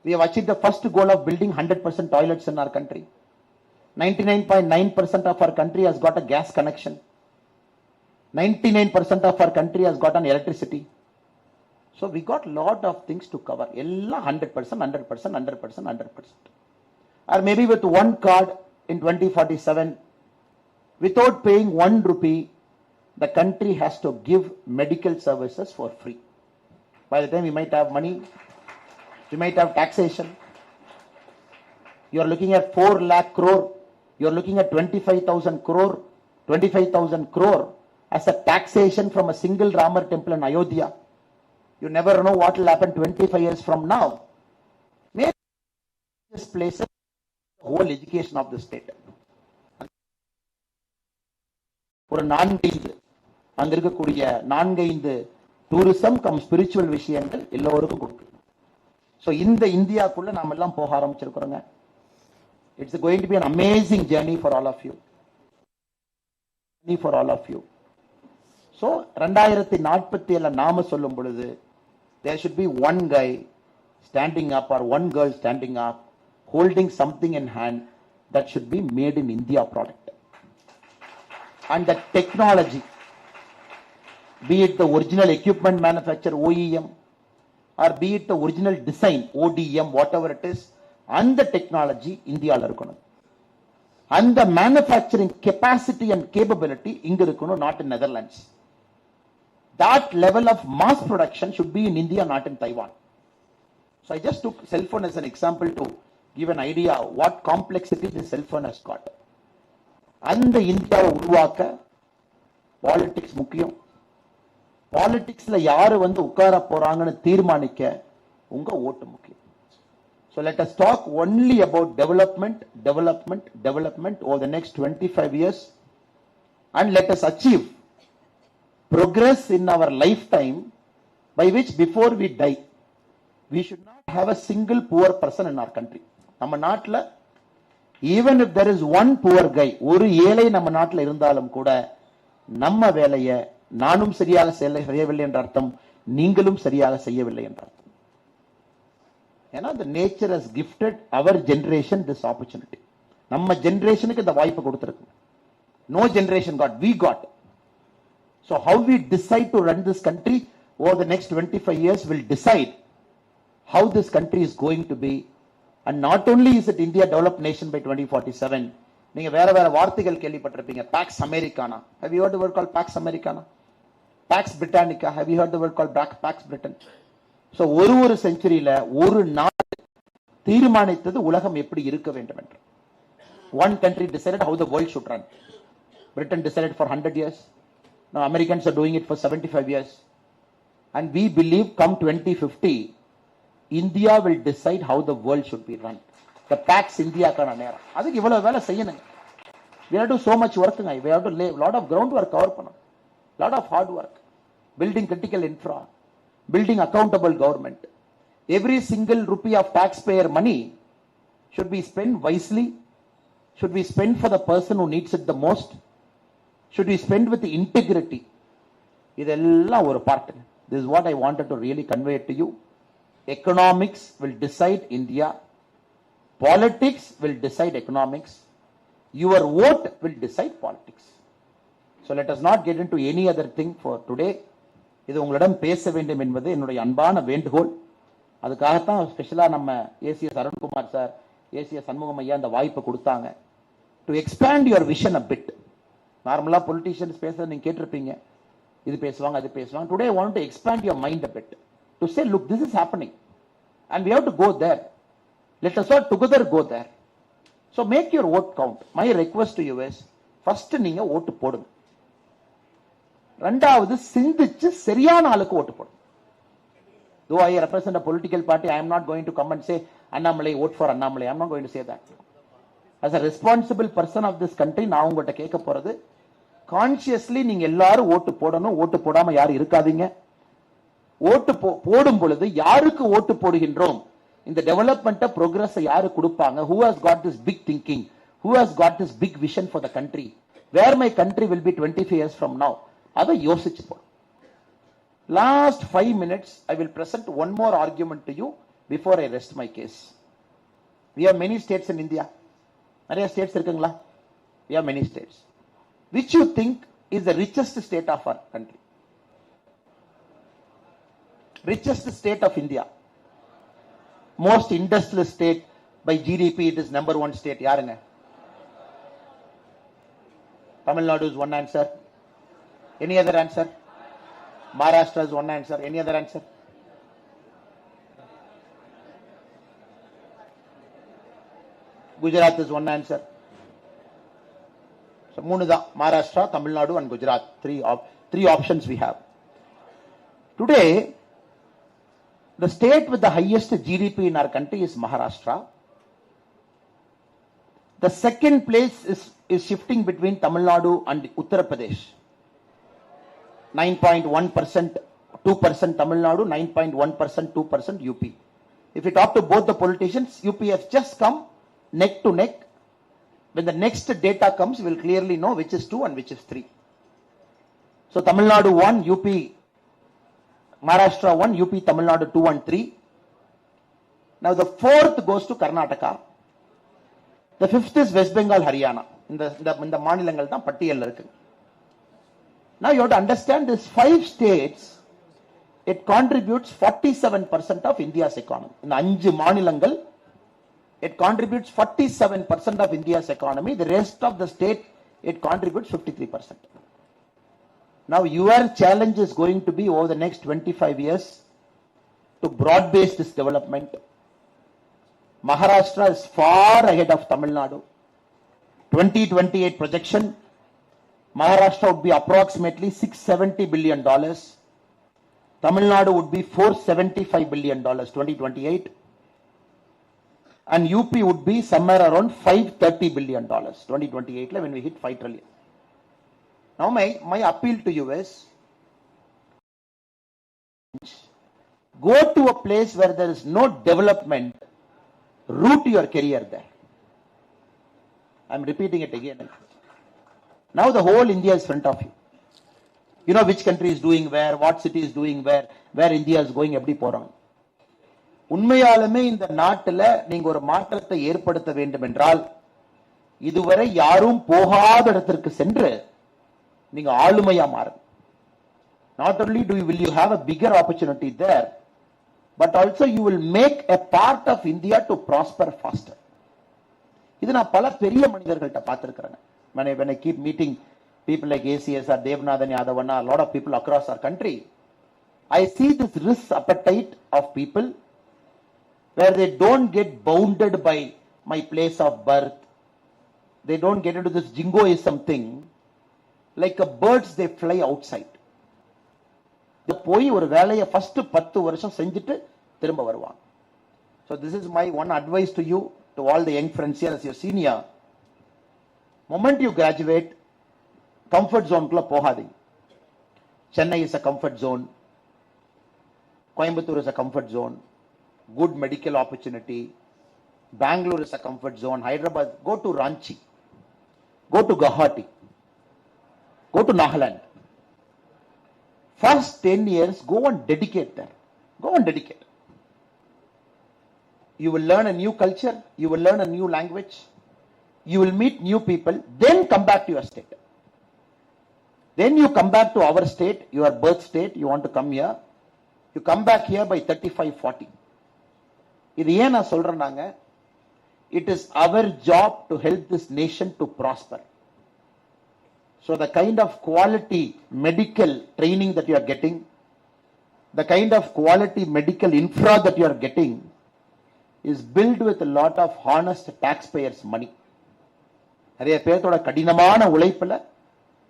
We have achieved the first goal of building 100% toilets in our country. 99.9% of our country has got a gas connection. 99% of our country has got an electricity. So we got lot of things to cover. Ella 100%, 100%, 100%, 100%. Or maybe with one card in 2047, without paying 1 rupee, the country has to give medical services for free. By the time we might have money, we might have taxation. You are looking at 4 lakh crore. You are looking at 25,000 crore. 25,000 crore as a taxation from a single Ramar temple in Ayodhya. You never know what will happen 25 years from now. Maybe this places the whole education of the state. ஒரு 4 அங்க இருக்கக்கூடிய 4-5 tourism come spiritual விஷயங்கள் எல்லோருக்கும் கொடுக்கணும். So இந்த இந்தியாக்குள்ள நாம எல்லாம் போக ஆரம்பிச்சிருக்கிறோங்க. It's going to be an amazing journey for all of you. For all of you. So 2047 நாம சொல்லும் பொழுது there should be one guy standing up or one girl standing up holding something in hand that should be made in India product. And the technology, be it the original equipment manufacturer OEM or be it the original design ODM, whatever it is, and the technology India இருக்கணும். And the manufacturing capacity and capability இங்க இருக்கணும், not in Netherlands. That level of mass production should be in India, not in Taiwan. So I just took cell phone as an example to give an idea of what complexity the cell phone has got. அந்த இந்தியாவை உருவாக்க politics முக்கியம். பாலிடிக்ஸ்ல யாரு வந்து உட்கார போறாங்கன்னு தீர்மானிக்க உங்க ஓட்டு முக்கியம். So let us talk only about development over the next 25 years, and let us achieve progress in our lifetime by which before we die we should not have a single poor person in our country. நம்ம நாட்டுல even if there is one poor guy, ஒரு ஏழை நம்ம நாட்டுல இருந்தாலும் கூட நம்ம வேலையை நானும் சரியாக செய்யவில்லை என்ற அர்த்தம், நீங்களும் சரியாக செய்யவில்லை என்ற அர்த்தம். ஏன்னா the nature has gifted our generation this opportunity. நம்ம ஜெனரேஷனுக்கு இந்த வாய்ப்பு கொடுத்திருக்கு. No generation got, we got. So how we decide to run this country over the next 25 years will decide how this country is going to be. And not only is it India developed nation by 2047, நீங்க வேற வேற வார்த்தைகள் கேள்விப்பட்டிருப்பீங்க. Pax Americana, have you heard the word called Pax Americana? Pax Britannica, have you heard the word called Pax Britain? So ஒரு செஞ்சுரியில ஒரு நாடு தீர்மானித்தது உலகம் எப்படி இருக்க வேண்டும் என்று. One country decided how the world should run. Britain decided for 100 years. Now Americans are doing it for 75 years. And we believe come 2050, India will decide how the world should be run. The Pax India கான நேரம். அதுக்கு இவ்வளவு வேலை செய்யணுங்க. We have to do so much work. We have to lay a lot of groundwork cover பண்ணணும். Lot of hard work. Building critical infra. Building accountable government. Every single rupee of taxpayer money should be spent wisely, should be spent for the person who needs it the most, should be spent with the integrity. இதெல்லாம் ஒரு part. This is what I wanted to really convey to you. Economics will decide India. Politics will decide economics. Your vote will decide politics. So let us not get into any other thing for today. இது உங்களிடம் பேச வேண்டும் என்பது என்னுடைய அன்பான வேண்டுகோள். அதுக்காகத்தான் ஸ்பெஷலா நம்ம ACS Arunkumar sir, ACS Shanmugam ஐயா இந்த வாய்ப்பை கொடுத்தாங்க. To expand your vision a bit. நார்மலா பொலிட்டீஷியன்ஸ் பேசுறது நீங்க கேட்டிருப்பீங்க, இது பேசுவாங்க அது பேசுவாங்க. Today I want to expand your mind a bit to say look this is happening and we have to go there. Let us all together go there. So make your vote count. My request to you is first நீங்க vote போடுங்க. ரெண்டாவது சிந்திச்சு சரியான ஆளுக்கு ஓட்டு போடுங்க. Though I represent a political party, I am not going to come and say Annamalai, vote for Annamalai. I am not going to say that. As a responsible person of this country, நான் உங்கள்கிட்ட கேட்க போறது, consciously நீங்க எல்லாரும் ஓட்டு போடணும். ஓட்டு போடாம யாரும் இருக்காதீங்க. ஓட்டு போடும் பொழுது யாருக்கு ஓட்டு போடுகின்றோம், இந்த டெவலப்மெண்ட் ப்ரோக்ரஸ் யாரு கொடுப்பாங்க, who has got this big thinking, who has got this big vision for the country, where my country will be 25 years from now, அதை யோசிச்சு போடும். Last 5 minutes, I will present one more argument to you before I rest my case. We have many states in India. நிறைய states இருக்குங்களா? We have many states. Which you think is the richest state of our country? Richest state of India. Most industrial state by GDP, it is number 1 state. யாருங்க? Tamil Nadu is one answer. Any other answer? Maharashtra is one answer. Any other answer? Gujarat is one answer. So மூணு தான். Maharashtra, Tamil Nadu and Gujarat. Three options we have. Today, the state with the highest GDP in our country is Maharashtra. The second place is shifting between Tamil Nadu and Uttar Pradesh. 9.1%, 2% Tamil Nadu, 9.1%, 2% UP. If you talk to both the politicians, UP has just come neck to neck. When the next data comes, we'll clearly know which is 2 and which is 3. So Tamil Nadu 1, UP, Maharashtra 1, UP, Tamil Nadu 2 and 3. Now the 4th goes to Karnataka. The 5th is West Bengal, Haryana. In the மாநிலங்கள் தான் பட்டியல்ல இருக்கு. Now you have to understand these 5 states, it contributes 47% of India's economy. In 5 மாநிலங்கள், it contributes 47% of India's economy. The rest of the state, it contributes 53%. Now your challenge is going to be over the next 25 years to broad-base this development. Maharashtra is far ahead of Tamil Nadu. 2028 projection, Maharashtra would be approximately $670 billion. Tamil Nadu would be $475 billion 2028. And UP would be somewhere around $530 billion 2028 when we hit 5 trillion. Now my appeal to you is, go to a place where there is no development, root your career there. I'm repeating it again. Now the whole India is in front of you. You know which country is doing where, what city is doing where India is going, எப்படி போறாங்க. உண்மையாலுமே இந்த நாட்டில் நீங்க ஒரு மாற்றத்தை ஏற்படுத்த வேண்டும் என்றால், இதுவரை யாரும் போகாத இடத்திற்கு சென்று நீங்க ஆளுமையா மாறுங்க. Not only will you have a bigger opportunity there, but also you will make a part of India to prosper faster. இது நான் பல பெரிய மனிதர்கள்ட்ட பார்த்திருக்கிறேன். When I keep meeting people like ACS or Devnathan Yadavanna, a lot of people across our country, I see this risk appetite of people where they don't get bounded by my place of birth. They don't get into this jingoism thing. Like a birds, they fly outside. போய் ஒரு வேலையை first 10 வருஷம் செஞ்சுட்டு திரும்ப வருவாங்க. So this is my one advice to you, to all the young friends here as your senior. Moment you graduate, comfort zone குள்ள போகாதீங்க. Chennai is a comfort zone. Coimbatore is a comfort zone. Good medical opportunity. Bangalore is a comfort zone. Hyderabad, go to Ranchi. Go to Guwahati. Go to Nagaland. First 10 years, go and dedicate there. Go and dedicate. You will learn a new culture. You will learn a new language. You will meet new people. Then come back to your state. Then you come back to our state, your birth state. You want to come here. You come back here by 35, 40. இது ஏன் நான் சொல்றேன்னாங்க, it is our job to help this nation to prosper. So the kind of quality medical training that you are getting, the kind of quality medical infra that you are getting is built with a lot of honest taxpayers money. நிறைய பேர்த்தோட கடினமான உழைப்புல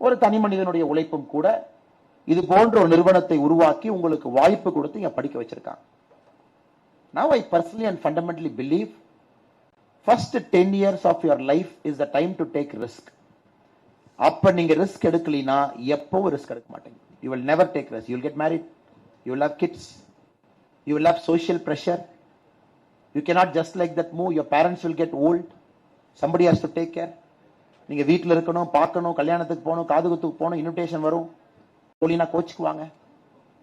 ஒரு தனி மனிதனுடைய உழைப்பும் கூட இது போன்ற ஒரு நிறுவனத்தை உருவாக்கி உங்களுக்கு வாய்ப்பு கொடுத்து இங்க படிக்க வச்சிருக்காங்க. Now I personally and fundamentally believe first 10 years of your life is the time to take risk. அப்ப நீங்க ரிஸ்க் எடுக்கலினா எப்பவும் ரிஸ்க் எடுக்க மாட்டீங்க. You will never take risk. You will get married. You will have kids. You will have social pressure. You cannot just like that move. Your parents will get old. Somebody has to take care. நீங்க வீட்டில் இருக்கணும், பார்க்கணும், கல்யாணத்துக்கு போகணும், காதுகுத்துக்கு போகணும், invitation வரும், போலினா கோச்சுக்குவாங்க.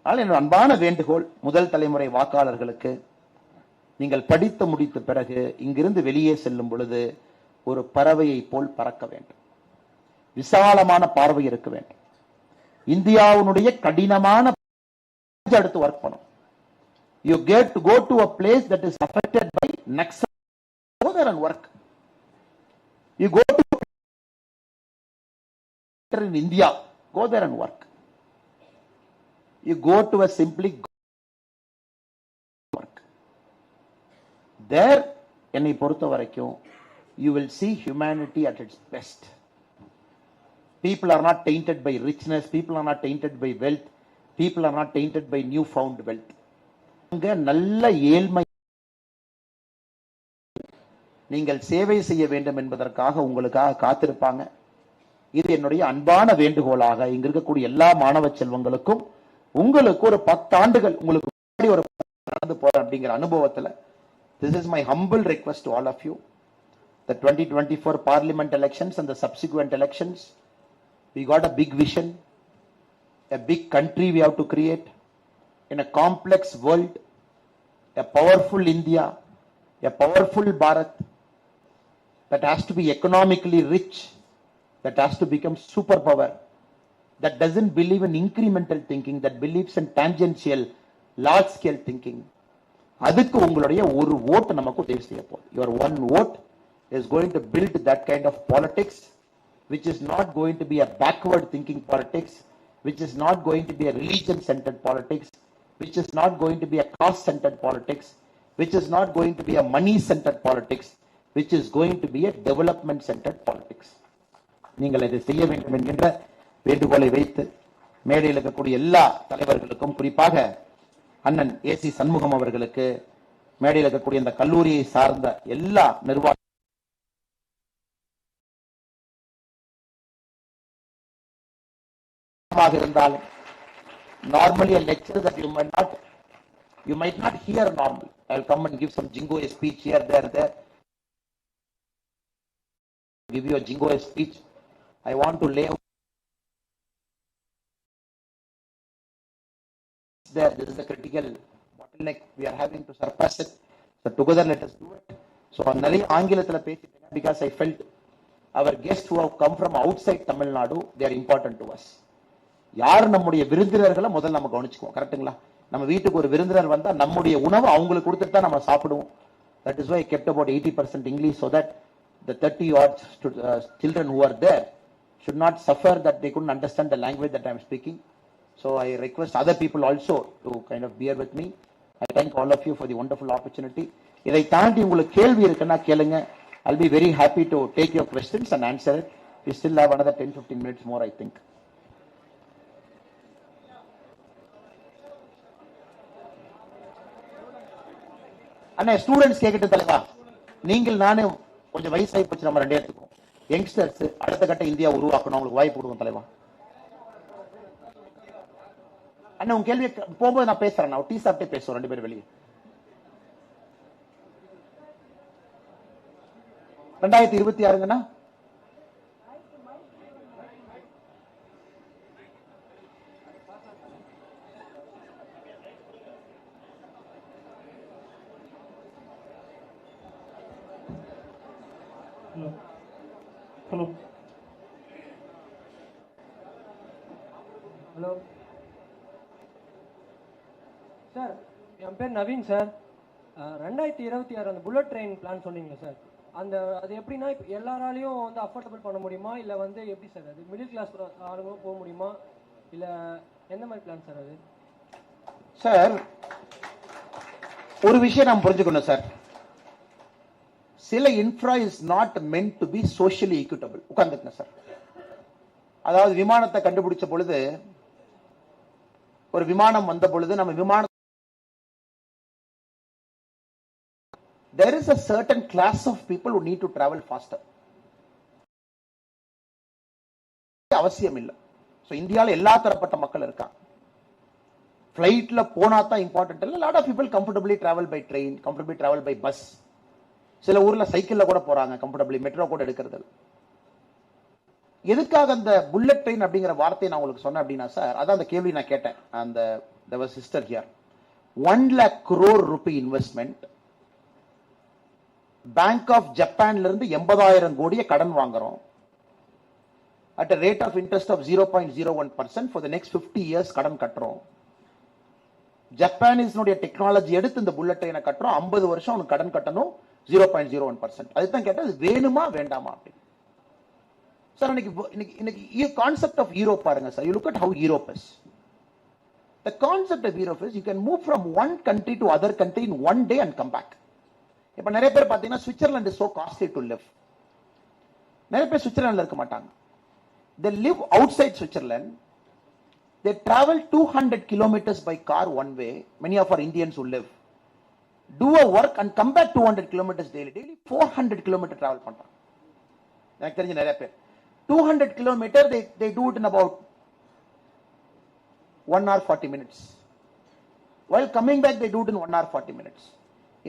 அதனால என்னோட அன்பான வேண்டுகோள் முதல் தலைமுறை வாக்காளர்களுக்கு, நீங்கள் படித்து முடித்த பிறகு இங்கிருந்து வெளியே செல்லும் பொழுது ஒரு பறவையை போல் பறக்க வேண்டும். விசாலமான பார்வை இருக்க வேண்டும். இந்தியாவுடைய கடினமான அடுத்து ஒர்க் பண்ணும். You get to go to a place that is affected by Naxal, go there and work. You go to in India, go there and work. You go to a simply work. There, என்னை பொறுத்த வரைக்கும், you will see humanity at its best. People are not tainted by richness. People are not tainted by wealth. People are not tainted by newfound wealth. அங்க நல்ல ஏழ்மை, நீங்கள் சேவை செய்ய வேண்டும் என்பதற்காக உங்களுக்காக காத்திருப்பாங்க. இது என்னுடைய அன்பான வேண்டுகோளாக இங்க இருக்கக்கூடிய எல்லா மாணவ செல்வங்களுக்கும் உங்களுக்கு ஒரு 10 ஆண்டுகள் உங்களுக்கு முன்னாடி ஒரு நடந்து போற அப்படிங்கிற அனுபவத்துல this is my humble request to all of you. The 2024 parliament elections and the subsequent elections, we got a big vision, a big country we have to create in a complex world, a powerful India, a powerful Bharat that has to be economically rich, that has to become superpower, that doesn't believe in incremental thinking, that believes in tangential, large scale thinking. அதுக்கு உங்களுடைய ஒரு vote நமக்கு உதவி செய்ய போகுது. Your one vote is going to build that kind of politics, which is not going to be a backward thinking politics, which is not going to be a religion centered politics, which is not going to be a caste centered politics, which is not going to be a money centered politics, which is going to be a development centered politics. நீங்கள் இதை செய்ய வேண்டும் என்கின்ற வேண்டுகோளை வைத்து மேடையில் இருக்கக்கூடிய எல்லா தலைவர்களுக்கும், குறிப்பாக அண்ணன் ஏசி சண்முகம் அவர்களுக்கு, மேடையில் இருக்கக்கூடிய இந்த கல்லூரியை சார்ந்த எல்லா நிர்வாக இருந்தாலும் normally a lecture that you might not hear normal. I'll come and give some jingo speech here, there. Give you a jingo speech. I want to lay out there. This is the critical bottleneck we are having to surpass it. So together let us do it. So நிறைய ஆங்கிலத்துல பேசிட்டேன் because I felt our guests who have come from outside Tamil Nadu, they are important to us. யார் நம்முடைய விருந்தினர்களை முதல்ல நம்ம கவனிச்சுக்குவோம். கரெக்ட்டுங்களா? நம்ம வீட்டுக்கு ஒரு விருந்தினர் வந்தா நம்முடைய உணவு அவங்களுக்கு கொடுத்துட்டு தான் நம்ம சாப்பிடுவோம். That is why I kept about 80% English so that the 30 odd children who are there should not suffer that they couldn't understand the language that I am speaking. So I request other people also to kind of bear with me. I thank all of you for the wonderful opportunity. இதை தாண்டி உங்களுக்கு கேள்வி இருக்குன்னா கேளுங்க. I'll be very happy to take your questions and answer it. We still have another 10-15 minutes more, I think. Anna students கேட்கட்டும் தலைவா. நீங்கள் நானும் கொஞ்சம் வயசாகி போச்சு, நம்ம ரெண்டு எடுத்துக்கோம். யங்ஸ்டர்ஸ் அடுத்த கட்ட இந்தியா உருவாக்கணும், அவங்களுக்கு வாய்ப்பு கொடுக்கும் தலைவா. அண்ணா உங்க கேள்வி போகும்போது நான் பேசுறேன், நான் டீ சாப்பிட்டே பேசுவோம் ரெண்டு பேரும் வெளியே. 2026ங்கண்ணா ஹலோ சார், என் பேர் நவீன் சார். 2026 அந்த புல்லட் ட்ரெயின் பிளான் சொன்னீங்களா சார்? அது எப்படின்னா இப்போ எல்லாராலையும் வந்து அஃபோர்டபுள் பண்ண முடியுமா, இல்லை வந்து எப்படி சார் அது மிடில் கிளாஸ் ஆளுங்களும் போக முடியுமா, இல்லை எந்த மாதிரி பிளான் சார் அது? சார் ஒரு விஷயம் நாம் புரிஞ்சுக்கணும் சார். சில infra is not meant to be socially equitable. உட்கார்ந்துக்குங்க சார். அதாவது விமானத்தை கண்டுபிடிச்ச பொழுது, ஒரு விமானம் வந்த பொழுது நம்ம விமானம் there is a certain class of people who need to travel faster. அவசியம் இல்லை. சோ இந்தியால எல்லா தரப்பட்ட மக்கள் இருக்காங்க. ஃளைட்ல போனா தான் இம்பார்ட்டன்ட் இல்ல. lot of people comfortably travel by train, comfortably travel by bus. சில ஊர்ல சைக்கிள்ல கூட போறாங்க கம்ஃபர்டபிளி, மெட்ரோ கூட எடுக்கிறது. எதுக்காக அந்த புல்லட் ட்ரெயின் அப்படிங்கிற வார்த்தையை நான் உங்களுக்கு சொன்னேன் அப்படின்னா சார், அதான் அந்த கேள்வி நான் கேட்டேன். அந்த there was sister here. 1 lakh crore rupee investment. Bank of ஜப்பான்ல இருந்து 80,000 கோடியை கடன் வாங்குறோம். at a rate of interest of 0.01% for the next 50 years கடன் கட்டுறோம். ஜப்பானிஸ்னுடைய டெக்னாலஜி எடுத்து இந்த புல்லட் ட்ரெயினை கட்டுறோம். 50 வருஷம் அவனுக்கு கடன் கட்டணும் 0.01%. அதுதான் கேட்டா வேணுமா வேண்டாமா அப்படின்னு. சார் இன்னைக்கு கான்செப்ட் ஆஃப் யூரோப் பாருங்க sir. You look at how Europe is. The concept of Europe is you can move from one country to other country in one day and come back. இப்ப நிறைய பேர் பாத்தீங்கன்னா Switzerland is so costly to live. நிறைய பேர் Switzerlandல இருக்க மாட்டாங்க. They live outside Switzerland. They travel 200 kilometers by car one way. Many of our Indians who live do a work and come back 200 kilometers daily. Daily 400 kilometers travel பண்றாங்க. எனக்கு தெரிஞ்ச நிறைய பேர். 200 kilometer, they do it in about 1 hour 40 minutes. While coming back, they do it in 1 hour 40 minutes.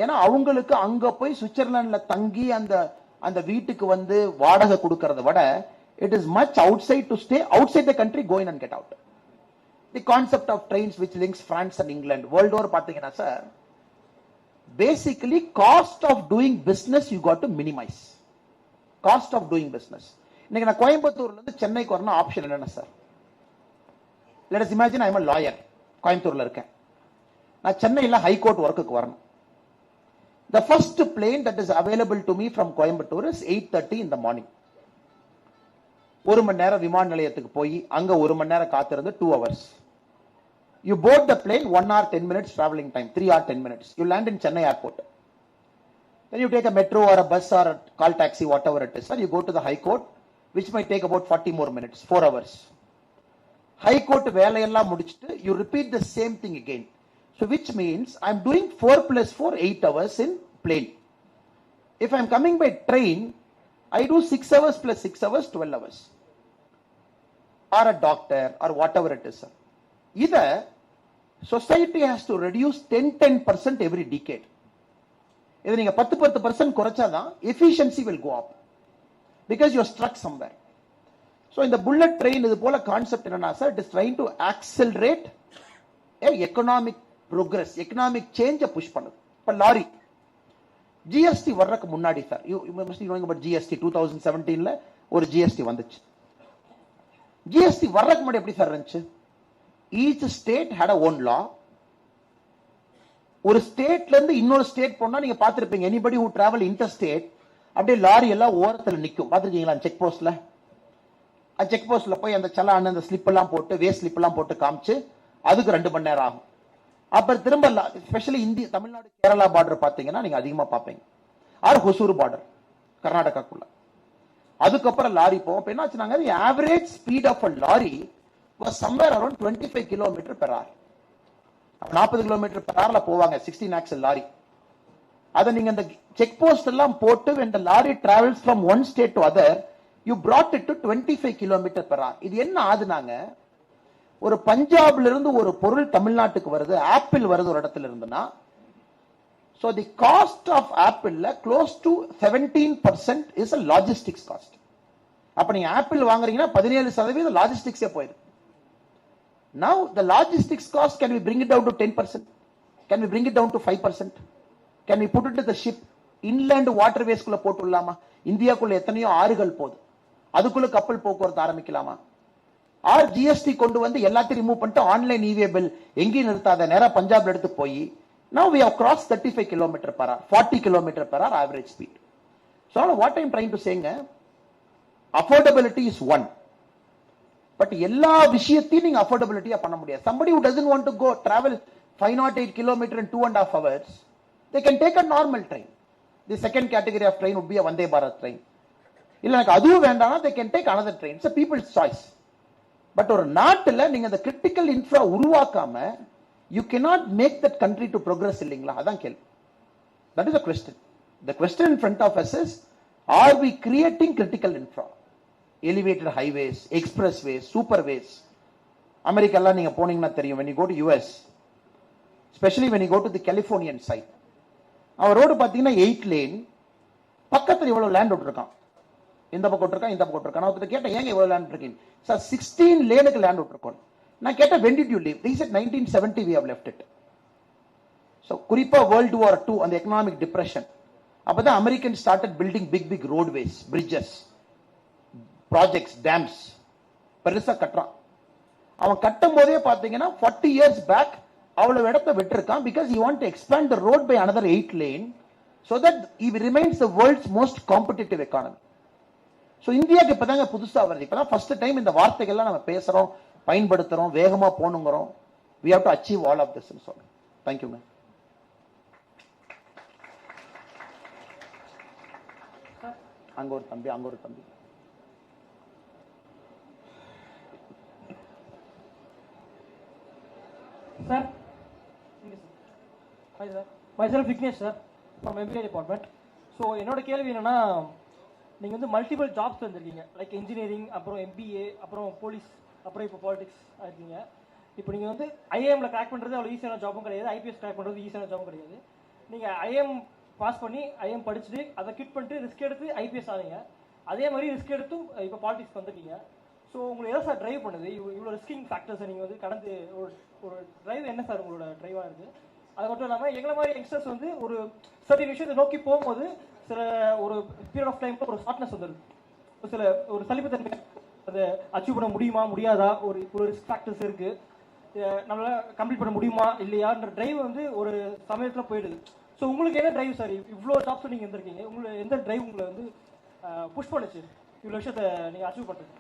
ஏன்னா அவங்களுக்கு அங்க போய் சுவிட்சர்லாந்துல தங்கி அந்த வீட்டுக்கு வந்து வாடகை கொடுக்கறத விட it is much outside to stay outside the country, go in and get out. The concept of trains which links France and England, world over பாத்தீங்கன்னா sir, basically cost of doing business you got to minimize. Cost of doing business. இன்னைக்கு நான் கோயம்புத்தூர்ல இருந்து சென்னைக்கு வரணும், option என்னன்னா sir, let us imagine I am a lawyer, கோயம்புத்தூர்ல இருக்கேன், நான் சென்னையில ஹைகோர்ட் ஒர்க்குக்கு வரணும். The first plane that is available to me from Coimbatore is 8:30 in the morning. ஒரு மணி நேரம் விமான நிலையத்துக்கு போய் அங்க ஒரு மணி நேரம் காத்திருந்து 2 hours. You board the plane 1 hour 10 minutes traveling time, 3 hour 10 minutes. You land in Chennai airport. Then you take a metro or a bus or a call taxi, whatever it is. Then you go to the High Court, which might take about 40 more minutes, 4 hours. High Court வேலையெல்லாம் முடிச்சிட்டு you repeat the same thing again. So which means I'm doing 4 plus 4, 8 hours in plane. If I'm coming by train, I do 6 hours plus 6 hours, 12 hours. Or a doctor or whatever it is. Either society has to reduce 10% every decade. இதை நீங்க 10% குறைச்சாதான் efficiency will go up. Because you're stuck somewhere. So in the bullet train, இது போல concept என்னன்னா sir, it is trying to accelerate economic progress, economic change push பண்ணுது. இப்ப lorry GST வர்றதுக்கு முன்னாடி sir, you must be knowing about GST, 2017ல ஒரு GST வந்துச்சு. ஜிஎஸ்டி வர்றதுக்கு முன்னாடி எப்படி சார் இருந்துச்சு? each state had a own law. ஒரு ஸ்டேட்ல இருந்து இன்னொரு ஸ்டேட் போனா நீங்க பாத்திருப்பீங்க, anybody who travel interstate, அப்படியே லாரி எல்லாம் ஓரத்துல நிக்கும், பாத்திருக்கீங்களா? செக் போஸ்ட்ல, செக் போஸ்ட்ல போய் அந்த சலான் அந்த ஸ்லிப் எல்லாம் போட்டு, வேஸ்ட் ஸ்லிப் எல்லாம் போட்டு காமிச்சு அதுக்கு 2 மணி நேரம் ஆகும். அப்புறம் திரும்ப ஸ்பெஷலி இந்திய தமிழ்நாடு கேரளா பார்டர் பாத்தீங்கன்னா நீங்க அதிகமா பாப்பீங்க, ஆர் ஹொசூர் பார்டர் கர்நாடகாக்குள்ள. அதுக்கப்புறம் லாரி போவோம். இப்ப என்னாச்சுனாங்க, average speed of a lorry was somewhere around 25 km per hour. 40 km per hour போவாங்க 16 axle லாரி. அத நீங்க அந்த செக் போஸ்ட் எல்லாம் போட்டு when the lorry travels from one state to other, you brought it to 25 km per hour. இது என்ன ஆதுனாங்க, ஒரு பஞ்சாப்ல இருந்து ஒரு பொருள் தமிழ்நாட்டுக்கு வருது, ஆப்பிள் வருது ஒரு இடத்துல இருந்துன்னா, so the cost of apple close to 17% is a logistics cost. அப்ப நீங்க ஆப்பிள் வாங்குறீங்கன்னா 17% லாஜிஸ்டிக்ஸே போயிடுது. Now the logistics cost, can we bring it down to 10%? Can we bring it down to 5%? Can we put it to the ship? Inland waterways குள்ள போட்டுடலாமா? இந்தியாக்குள்ள எத்தனையோ ஆறுகள் போகுது, அதுக்குள்ள கப்பல் போக்குவரத்து ஆரம்பிக்கலாமா? ஆர் ஜிஎஸ்டி கொண்டு வந்து எல்லாத்தையும் ரிமூவ் பண்ணிட்டு ஆன்லைன் இவே பில் எங்கேயும் நிறுத்தாத நேரா பஞ்சாப்ல எடுத்து போய் now we have crossed 35 km per hour, 40 km per hour average speed. So what I am trying to saying, affordability is one, but எல்லா விஷயத்தையும் நீங்க affordability பண்ண முடியாது. Somebody who doesn't want to go travel 508 km in 2.5 hours, they can take a normal train. The second category of train would be a Vande Bharat train. இல்ல எனக்கு அதுவும் வேண்டாம்னா they can take another train. It's a people's choice. But ஒரு நாட்டுல நீங்க அந்த critical infra உருவாக்காம you cannot make that country to progress இல்லீங்களா? அதான் கேள்வி. That is the question. The question in front of us is, are we creating critical infra? Elevated highways, expressways, superways. அமெரிக்காலாம் நீங்க போனீங்கன்னா தெரியும், when you go to US, especially when you go to the Californian side, அவன் road பாத்தீங்கன்னா 8 lane, பக்கத்துல இவ்வளவு land விட்டுருக்கான், இந்த பக்கம் விட்டுருக்கான், இந்த பக்கம் விட்டுருக்கான். நான் ஒருத்தர் கேட்டேன், ஏங்க இவ்வளவு லேண்ட் இருக்கீங்க சார்? 16 லேனுக்கு லேண்ட் விட்டுருக்கோம். நான் கேட்டேன், when did you leave? They said 1970 we have left it. So குறிப்பா World War II அந்த எக்கனாமிக் டிப்ரெஷன், அப்பதான் American started building big roadways, bridges, projects, dams, பெருசா கட்டுறான். அவன் கட்டும் போதே பாத்தீங்கன்னா 40 years back அவ்வளவு இடத்தை விட்டுருக்கான், because he want to expand the road by another 8 lane so that he remains the world's most competitive economy. So இந்தியாக்கு இப்பதாங்க புதுசா வருது, இப்பதான் ஃபர்ஸ்ட் டைம் இந்த வார்த்தைகள்லாம் நம்ம பேசுறோம், பயன்படுத்துறோம், வேகமா போணுங்கிறோம். We have to achieve all of this. Thank you, ma'am. அங்க ஒரு தம்பி, அங்க ஒரு தம்பி. Sir, hi sir. Myself Vignesh sir from MBA department. So என்னோட கேள்வி என்னன்னா, நீங்க வந்து மல்டிபிள் ஜாப்ஸ் வந்திருக்கீங்க, லைக் இன்ஜினியரிங், அப்புறம் MBA, அப்புறம் போலீஸ், அப்புறம் இப்போ பாலிடிக்ஸ் ஆயிருக்கீங்க. இப்போ நீங்க வந்து ஐஏஎம்ல கிராக் பண்றது அவ்வளோ ஈஸியான ஜாபும் கிடையாது, IPS கிராக் பண்றது ஈஸியான ஜாபும் கிடையாது. நீங்க ஐஏஎம் பாஸ் பண்ணி ஐஏஎம் படிச்சுட்டு அதை கிட் பண்ணிட்டு ரிஸ்க் எடுத்து IPS ஆனீங்க. அதே மாதிரி ரிஸ்க் எடுத்தும் இப்போ பாலிடிக்ஸ் வந்திருக்கீங்க. ஸோ உங்களுக்கு எதாவது சார் டிரைவ் பண்ணுது இவ்வளோ ரிஸ்கிங் ஃபேக்டர்ஸை நீங்கள் வந்து கடந்து ஒரு டிரைவ் என்ன சார் உங்களோட டிரைவாக இருக்குது? அது மட்டும் இல்லாமல் எங்களை மாதிரி யங்ஸ்டர்ஸ் வந்து ஒரு சர்டின் விஷயத்தை நோக்கி போகும்போது சில ஒரு பீரியட் ஆஃப் டைம் ஒரு ஷார்ட்னஸ் வந்துடுது, சில ஒரு சலிப்புத்தன்மை, அதை அச்சீவ் பண்ண முடியுமா முடியாதா, ஒரு ரிஸ்க் ஃபேக்டர்ஸ் இருக்கு, நம்மளால கம்ப்ளீட் பண்ண முடியுமா இல்லையான்ற டிரைவ் வந்து ஒரு சமயத்தில் போயிடுது. ஸோ உங்களுக்கு என்ன டிரைவ் சார்? இவ்வளோ ஜாப்ஸ் நீங்கள் இருந்திருக்கீங்க, உங்களுக்கு எந்த டிரைவ் உங்களை வந்து புஷ் பண்ணுச்சு இவ்வளோ விஷயத்தை நீங்கள் அச்சீவ் பண்ணுறது?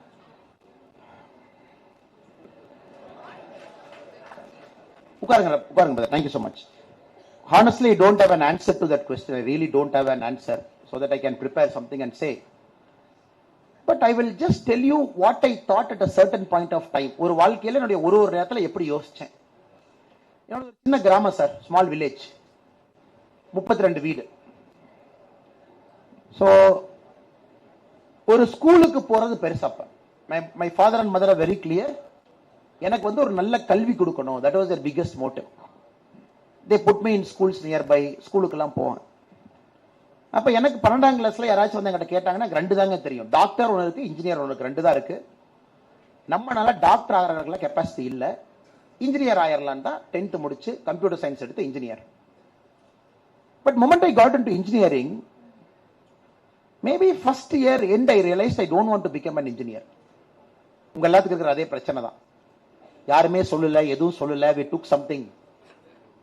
உட்காருங்க. Thank you so much. Honestly, I don't have an answer to that question. I really don't have an answer so that I can prepare something and say. But I will just tell you what I thought at a certain point of time. ஒரு வாழ்க்கையில என்னுடைய ஒரு நேரத்துல எப்படி யோசிச்சேன். என்னோட சின்ன கிராமம் சார், ஸ்மால் வில்லேஜ், 32 வீடு. ஸோ ஒரு ஸ்கூலுக்கு போறது பெருசாப்ப. My father and mother are very clear. எனக்கு வந்து ஒரு நல்ல கல்வி கொடுக்கணும். That was their biggest motive. They put me in schools nearby. ஸ்கூலுக்கெல்லாம் போவேன். அப்ப எனக்கு 12ஆம் கிளாஸ்ல யாராச்சும் வந்து என்கிட்ட கேட்டாங்கன்னா ரெண்டு தாங்க தெரியும், டாக்டர் ஒன்று இருக்கு, இன்ஜினியர் ஒன்று இருக்கு, ரெண்டு தான் இருக்கு. நம்மளால டாக்டர் ஆகிறதுக்குள்ள கெப்பாசிட்டி இல்லை, இன்ஜினியர் ஆயிரலாம் தான் 10th முடிச்சு கம்ப்யூட்டர் சயின்ஸ் எடுத்து engineer. But moment I got into engineering, maybe first year end I realized I don't want to become an engineer. உங்க எல்லாத்துக்கும் இருக்கிற அதே பிரச்சனை தான். யாருமே சொல்லல, எதுவும் சொல்லல, we took something.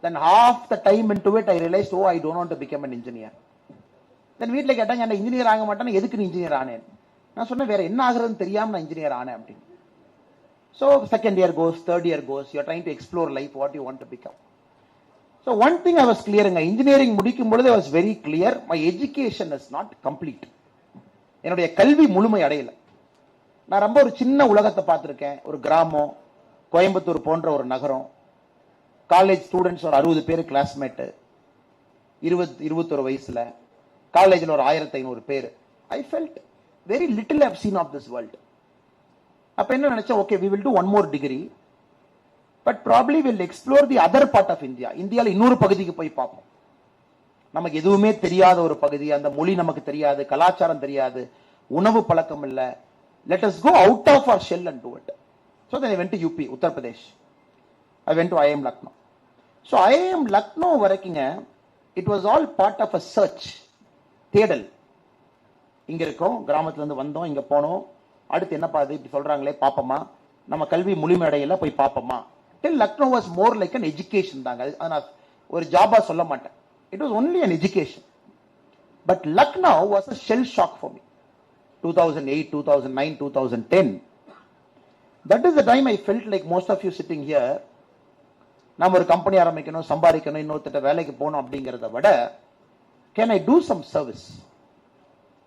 Then half the time into it I realized, oh, I don't want to become an engineer. Then வீட்ல கேட்டாங்க, என்ன இன்ஜினியர் ஆக மாட்டேன்னா எதுக்கு நீ இன்ஜினியர் ஆனேன்? நான் சொன்னேன், வேற என்ன ஆகுறதுன்னு தெரியாம நான் இன்ஜினியர் ஆனேன் அப்படின்னு. So second year goes, third year goes, you are trying to explore life, what you want to become. So one thing I was clear, engineering முடிக்கும் பொழுது I was very clear, my education is not complete. என்னுடைய கல்வி முழுமை அடையல. நான் ரொம்ப ஒரு சின்ன உலகத்தை பார்த்திருக்கேன். ஒரு கிராமம், கோயம்புத்தூர் போன்ற ஒரு நகரம், காலேஜ் ஸ்டூடெண்ட்ஸ் ஒரு 60 பேர் கிளாஸ்மேட், 21 வயசுல காலேஜில் ஒரு 1500 பேர். I felt very little I have seen of this world. அப்ப என்ன நினைச்சேன், okay we will do one more degree, but probably we'll explore the other part of India. இந்தியாவில் இன்னொரு பகுதிக்கு போய் பார்ப்போம். நமக்கு எதுவுமே தெரியாத ஒரு பகுதி, அந்த மொழி நமக்கு தெரியாது, கலாச்சாரம் தெரியாது, உணவு பழக்கம் இல்லை. Let us go out of our shell and do it. So then I went to UP, Uttar Pradesh. I went to IIM Lucknow. So IIM Lucknow வரைக்குங்க, it was all part of a search, தேடல். இங்க இருக்கோம், கிராமத்துல இருந்து வந்தோம், இங்க போனோம், அடுத்து என்ன பாது இப்படி சொல்றாங்களே பாப்போமா, நம்ம கல்வி முழுமையடையில போய் பாப்போமா. Till Lucknow was more like an education தாங்க. அது நான் ஒரு ஜாபா சொல்ல மாட்டேன். It was only an education. But Lucknow was a shell shock for me. 2008, 2009, 2010. That is the time I felt like most of you sitting here, நாம ஒரு company ஆரம்பிக்கணும், சம்பாதிக்கணும், இன்னொருத்த வேலைக்கு போகணும் அப்படிங்கிறத விட, can I do some service?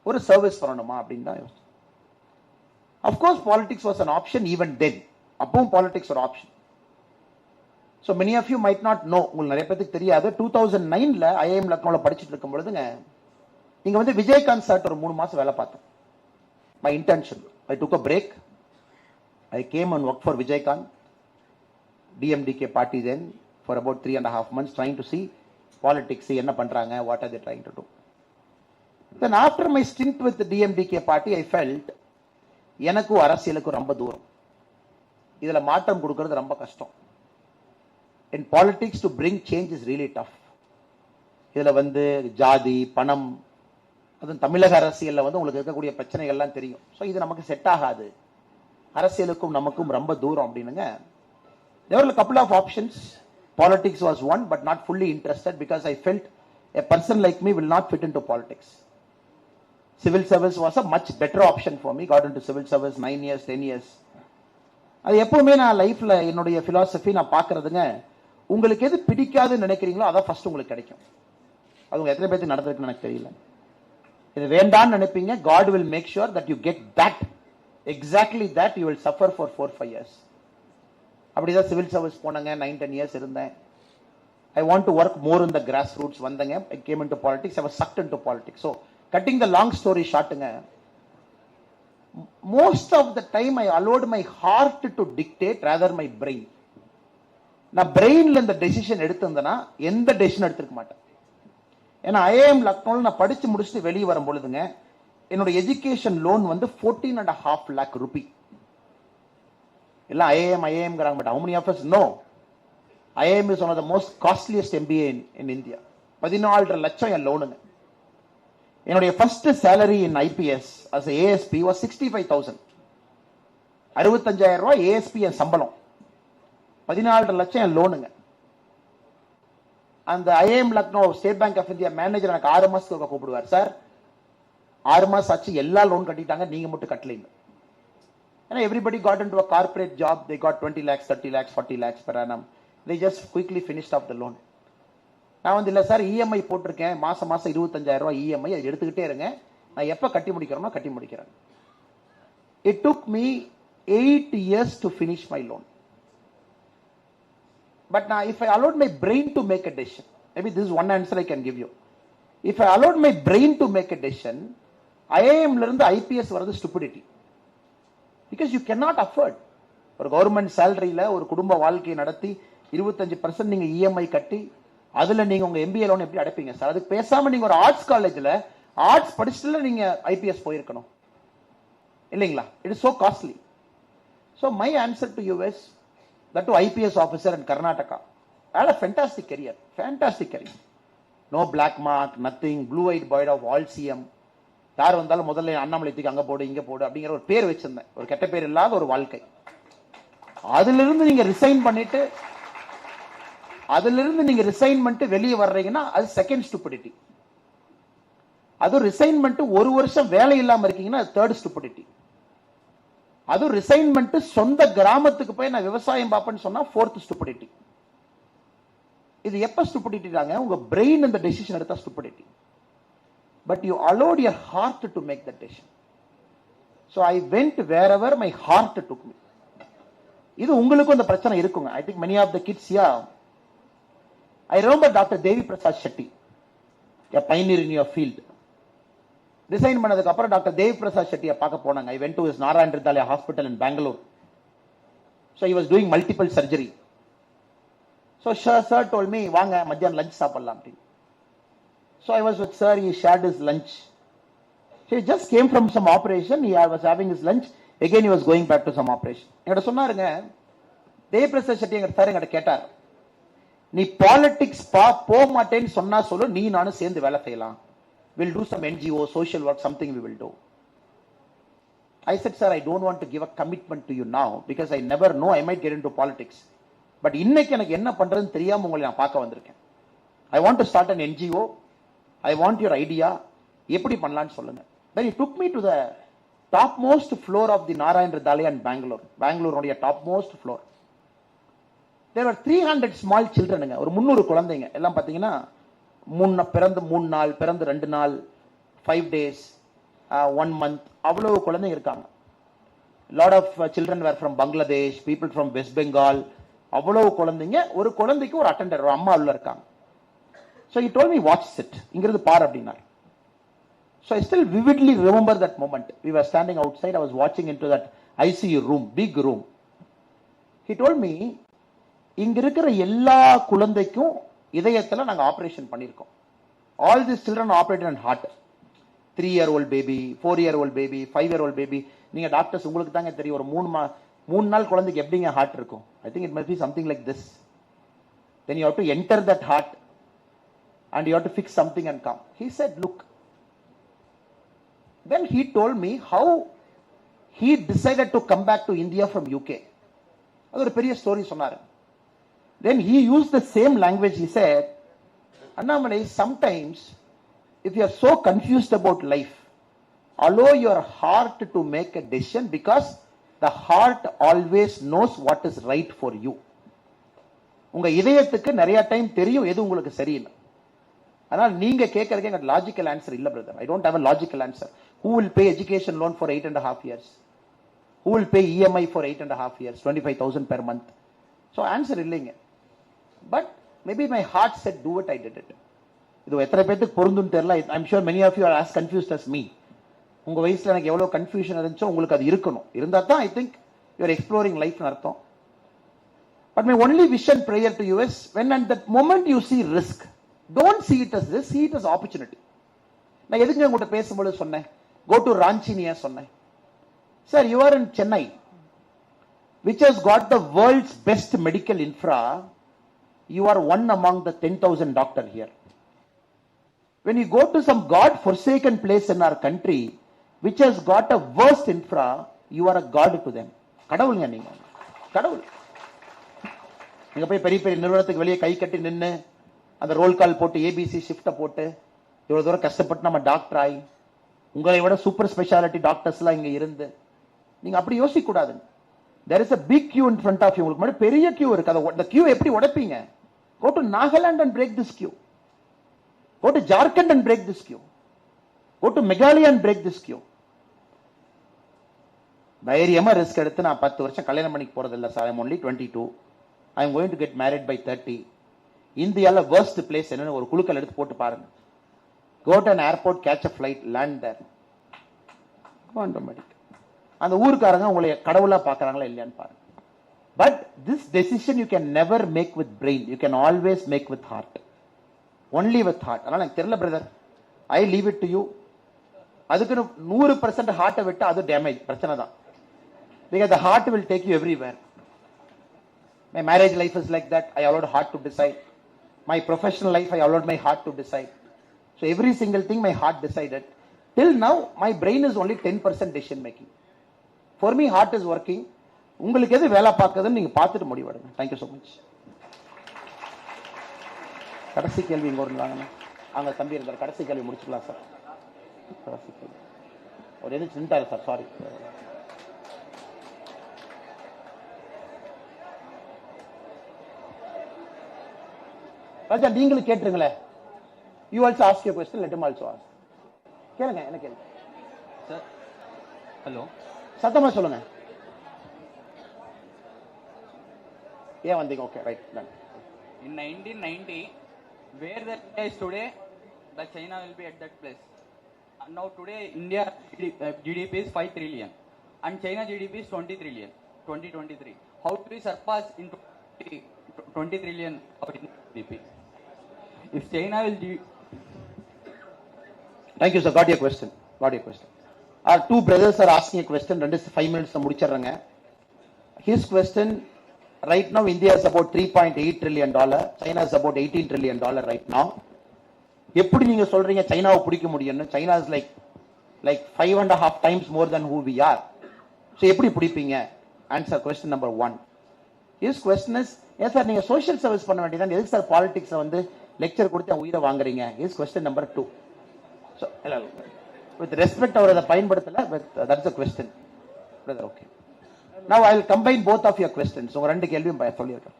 ஒரு சர்வீஸ் பண்ணணுமா அப்படின்னு தான் யோசிச்சேன். Of course politics was an option even then. அப்பவும் politics ஒரு option. So many of you might not know, உங்களுக்கு நிறைய பேருக்கு தெரியாது, 2009ல IIM லக்னோல படிச்சுட்டு இருக்கும் பொழுதுங்க, இங்க வந்து விஜயகாந்த் சார் ஒரு 3 மாசம் வேலை பார்த்தேன். My internship. I took a break. I came and worked for Vijaykanth, DMDK party then, for about 3.5 months, trying to see politics, என்ன பண்றாங்க, what are they trying to do. Then after my stint with the DMDK party, I felt, எனக்கும் அரசியலுக்கும் ரொம்ப தூரம், இதுல மாற்றம் கொடுக்கிறது ரொம்ப கஷ்டம். In politics to bring change is really tough. இதுல வந்து ஜாதி, பணம், அதுவும் தமிழக அரசியல்ல வந்து உங்களுக்கு இருக்கக்கூடிய பிரச்சனைகள்லாம் தெரியும். ஸோ இது நமக்கு செட் ஆகாது, அரசியலுக்கும் நமக்கும் ரொம்ப தூரம் அப்படின்னுங்க. There were a couple of options. Politics was one, but not fully interested because I felt a person like me will not fit into politics. Civil service was a much better option for me. Got into civil service 9 years, 10 years. அது எப்பவுமே நான் லைஃப்ல என்னுடைய philosophy நான் பாக்குறதுங்க, உங்களுக்கு எது பிடிக்காதுன்னு நினைக்கிறீங்களோ அதான் ஃபர்ஸ்ட் உங்களுக்கு கிடைக்கும். அது உங்க எத்தனை பேருக்கு நடந்திருக்குன்னு எனக்கு தெரியல. இது வேண்டான்னு நினைப்பீங்க, God will make sure that you get that, exactly that you will suffer for 4-5 years. அப்படிதான் சிவில் சர்வீஸ் போனங்க, 9-10 years இருந்தேன். I want to work more in the grassroots வந்தங்க. I came into politics, I was sucked into politics. So cutting the long story shortங்க, most of the time I allowed my heart to dictate rather my brain. நான் பிரெயின்ல இந்த decision எடுத்திருந்தேன்னா எந்த decision எடுத்திருக்க மாட்டேன். ஏன்னா IIM லக்னோவில் நான் படிச்சு முடிச்சுட்டு வெளியே வரும் பொழுதுங்க என்னோட எஜுகேஷன் லோன் வந்து 14.5 lakh rupee. எல்லாம் ஐஏஎம்ங்கிறாங்க, but how many of us know IIM is one of the most costliest MBA in India. 14 லட்சம் என் லோனுங்க. என்னுடைய first salary in IPS as ASP was 65,000. 65,000 ரூபாய் ASP என் சம்பளம், 14 லட்சம் என் லோனுங்க. அந்த IIM Lucknow state bank of India manager எனக்கு 6 மாசத்துக்கு கூப்பிடுவார், சார் 6 மாசம் ஆச்சு எல்லா லோன் கட்டிட்டாங்க, நீங்க மட்டும் கட்டலைங்க. ஏன்னா everybody got into a corporate job, they got 20 lakhs, 30 lakhs, 40 lakhs per annum. They just quickly finished off the loan. நான் வந்து இல்ல சார் இஎம்ஐ போட்டிருக்கேன், மாசம் 25,000 ரூபாய் இஎம்ஐ, அதை எடுத்துக்கிட்டே இருங்க, நான் எப்ப கட்டி முடிக்கிறேனோ கட்டி முடிக்கிறேன். It took me 8 years to finish my loan. But now if I allowed my brain to make a decision, maybe this is one answer I can give you. If I allowed my brain to make a decision, IIM ல இருந்து IPS வரது stupidity. Because you cannot afford. ஒரு government சேலரியில ஒரு குடும்ப வாழ்க்கையை நடத்தி 25% நீங்க EMI கட்டி அதுல நீங்க உங்க எம்பிஏ லோன் எப்படி அடைப்பீங்க சார்? அதுக்கு பேசாம நீங்க ஒரு ஆர்ட்ஸ் காலேஜ்ல ஆர்ட்ஸ் படிச்சுட்டு நீங்க ஐபிஎஸ் போயிருக்கணும் இல்லைங்களா? It is so costly. So my answer to you is that to IPS officer in Karnataka. I had a fantastic career. No black mark, nothing, blue-eyed boy of all CM. யார் வந்தாலும் முதல்ல அண்ணாமலை தூக்கி அங்க போடு இங்க போடு அப்படிங்கிற ஒரு பேர் வச்சிருந்தேன், ஒரு கெட்ட பேர் இல்லாத ஒரு வாழ்க்கை. அதிலிருந்து நீங்க ரிசைன் பண்ணிட்டு வெளியே வர்றீங்கன்னா அது செகண்ட் ஸ்டூபிடிட்டி. அது ரிசைன்மெண்ட் ஒரு வருஷம் வேலை இல்லாம இருக்கீங்கன்னா அது தேர்ட் ஸ்டூபிடிட்டி. அது ரிசைன்மெண்ட் சொந்த கிராமத்துக்கு போய் நான் விவசாயம் பார்ப்பேன்னு சொன்னா ஃபோர்த் ஸ்டூபிடிட்டி. இது எப்ப ஸ்டூபிடிட்டி தாங்க? உங்க பிரெயின் இந்த டெசிஷன் எடுத்தா stupidity. But you allowed your heart to make that decision. So I went wherever my heart took me. இது உங்களுக்கும் இந்த பிரச்சனை இருக்குங்க. I think many of the kids here. I remember Dr. Devi Prasad Shetty, a pioneer in your field. Resign பண்ணதுக்கு அப்புறம் doctor தேவி பிரசாத் செட்டியை பார்க்க போனாங்க. I went to his Narayan hospital in Bangalore. So he was doing multiple surgery. So sir told me, வாங்க மத்தியானம் lunch சாப்பிடலாம் அப்படின்னு. So I was with sir, he shared his lunch. He just came from some operation, he was having his lunch, again he was going back to some operation. என்கிட்ட சொன்னாருங்க, தேவி Prasad Shetty sir என்கிட்ட கேட்டார், நீ politics போக மாட்டேன்னு சொன்னா சொல்லு, நீ நானும் சேர்ந்து வேலை செய்யலாம். We'll do some NGO, social work, something we will do. I said, sir, I don't want to give a commitment to you now because I never know, I might get into politics. But இன்னைக்கு எனக்கு என்ன பண்றதுன்னு தெரியாம உங்களை நான் பார்க்க வந்திருக்கேன். I want to start an NGO. I want your idea. எப்படி பண்ணலாம்னு சொல்லுங்க. Then he took me to the topmost floor of the Narayan Hridayalaya in Bangalore. Bangalore உடைய topmost floor. There were 300 small children. ஒரு 300 குழந்தைங்க. எல்லாம் பாத்தீங்கன்னா பிறந்து 3 நாள், பிறந்து 2 நாள், 5 days, 1 month, அவ்வளவு குழந்தைங்க இருக்காங்க. Lot of children were from Bangladesh, people from West Bengal, அவ்வளவு குழந்தைங்க. ஒரு குழந்தைக்கு ஒரு அட்டெண்டர், ஒரு அம்மா உள்ள இருக்காங்க. So he told me, watch it. இங்கிருந்து பார் அப்படின்னார். So I still vividly remember that moment. We were standing outside, I was watching into that ICU room, big room. He told me, இங்க இருக்கிற எல்லா குழந்தைக்கும் இதயத்துல நாங்க ஆபரேஷன் பண்ணிருக்கோம். All these children are operated on heart. 3-year-old baby, 4-year-old baby, 5-year-old baby. நீங்க doctors உங்களுக்கு தாங்க தெரியும், ஒரு 3 நாள் குழந்தைக்கு எப்படிங்க ஹார்ட் இருக்கும்? I think it must be something like this. Then you have to enter that heart and you have to fix something and come. He said, look. Then he told me how he decided to come back to India from UK. அது ஒரு பெரிய story சொன்னாரு. Then he used the same language. He said, Annamalai, sometimes if you are so confused about life, allow your heart to make a decision because the heart always knows what is right for you. உங்க இதயத்துக்கு நிறைய time தெரியும் எது உங்களுக்கு சரியில்லை. ஆனால் நீங்க கேட்கறதுக்கு எனக்கு லாஜிக்கல் ஆன்சர் இல்ல brother. I don't have a logical answer. Who will pay education loan for 8.5 years? Who will pay EMI for 8.5 years? 25,000 per month. So answer இல்லைங்க. But maybe my heart said do it, I did it. இது எத்தனை பேருக்கு பொருந்தும் தெரியல. I'm sure many of you are as confused as me. உங்க வயசுல எனக்கு எவ்வளவு கன்ஃபியூஷன் இருந்துச்சோ உங்களுக்கு அது இருக்கணும். இருந்தா தான் I think you are exploring லைஃப்னு அர்த்தம். But my only wish and prayer to you is when at that moment you see risk, don't see it as risk, see it as opportunity. நான் எதுக்கு உங்கள்கிட்ட பேசும்போது சொன்னேன் go to Ranchi ஏன் சொன்னேன்? Sir, you are in Chennai, which has got the world's best medical infra. You are one among the 10,000 doctor here. When you go to some God-forsaken place in our country, which has got a worst infra, you are a god to them. கடவுளுங்க நீங்க, கடவுள். நீங்க போய் பெரிய பெரிய நிறுவனத்துக்கு வெளியே கை கட்டி நின்று அந்த ரோல் கால் போட்டு ஏபிசி ஷிஃப்ட போட்டு இவ்வளவு தூரம் கஷ்டப்பட்டு நம்ம டாக்டர் ஆகி உங்களை விட சூப்பர் ஸ்பெஷாலிட்டி டாக்டர்ஸ் எல்லாம் இங்க இருந்து நீங்க அப்படி யோசிக்க கூடாது. There is a big queue in front of you. உங்களுக்கு முன்னாடி பெரிய queue இருக்கு. அந்த queue எப்படி உடைப்பீங்க? Go to Nagaland and break this queue. Go to Jharkhand and break this queue. Go to Meghalaya and break this queue. தைரியமா risk எடுத்து நான் 10 வருஷம் கல்யாணம் பண்ணிக்க போறது இல்ல sir. I'm only 22. I'm going to get married by 30. இந்தியால worst place என்னன்னு ஒரு குலுக்கல் எடுத்து போட்டு பாருங்க. Go to an airport, catch a flight, land there. Automatic. அந்த ஊர்க்காரங்க உங்களை கடவுளா பாக்குறாங்களா இல்லையான்னு பாருங்க. But this decision you can never make with brain, you can always make with heart, only with heart. அதனால எனக்கு தெரியல brother, I leave it to you. அதுக்கு 100% ஹார்ட்டை விட்டு அது டேமேஜ் பிரச்சனை தான். Because the heart will take you everywhere. My marriage life is like that. I allowed heart to decide. My professional life, I allowed my heart to decide. So every single thing my heart decided. Till now my brain is only 10% decision making. For me heart is working. உங்களுக்கு எது வேலை பார்க்குதுன்னு நீங்க பார்த்துட்டு முடிவெடுங்க. Thank you so much. கடைசி கேள்வி இங்க ஒன்று வாங்க. அங்க தம்பி இருந்தார். கடைசி கேள்வி முடிச்சுக்கலாம் சார். கடைசி கேள்வி ஒரு எது நின்ட்டாரு சார், சாரி. ராஜா நீங்களும் கேட்டுருங்களே. You also ask your question, let him also ask. கேளுங்க, என்ன கேளுங்க சார். ஹலோ, சத்தமா சொல்லுங்க. ஏன் வந்தீங்க? Okay, right. In 1990, where the India is today, the China will be at that place. And now today, India GDP is 5 trillion, and China GDP is 20 trillion. 2023. How do we surpass in 20 trillion of GDP? If China will Thank you sir, got your question. Our two brothers are asking a question. 5 minutes முடிச்சறங்க. His question, right now India is about $3.8 trillion, China is about $18 trillion right now. எப்படி நீங்க சொல்றீங்க சைனாவை பிடிக்க முடியும்னு? China is like 5.5 times more than who we are. So எப்படி பிடிப்பீங்க? Answer question number 1. His question is, yes sir, நீங்க social service பண்ண வேண்டியதான், எதுக்கு சார் politics வந்து லெக்சர் கொடுத்து உயிரை வாங்குறீங்க? His question number 2. So, with respect அவர் அதை பயன்படுத்தல, but that's the question. Brother, okay. Now I will combine both of your questions. உங்க ரெண்டு கேள்வியும் சொல்லியிருக்கேன்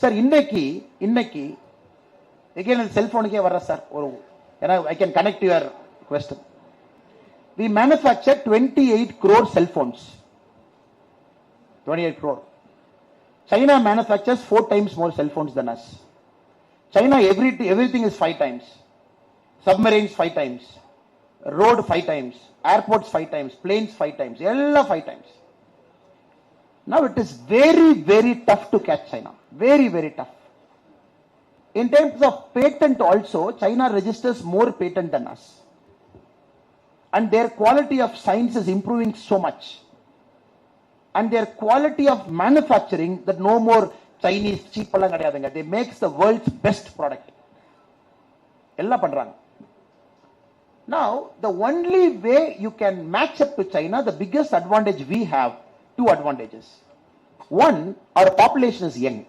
சார். இன்னைக்கு again செல்போனுக்கே வர்ற சார் ஒரு, ஏன்னா I can connect your question. We manufacture 28 crore cell phones. 28 crore. China manufactures 4 times more cell phones than us. China everything is 5 times. Submarines 5 times. Road 5 times. Airports 5 times. Planes 5 times. Ella 5 times. Now it is very, very tough to catch China. Very, very tough. In terms of patent also, China registers more patent than us. And their quality of science is improving so much. And their quality of manufacturing, that no more Chinese cheap எல்லாம் கிடையாதுங்க. They makes the world's best product. எல்லாம் பண்றாங்க. Now, the only way you can match up to China, the biggest advantage we have, 2 advantages. One, our population is young.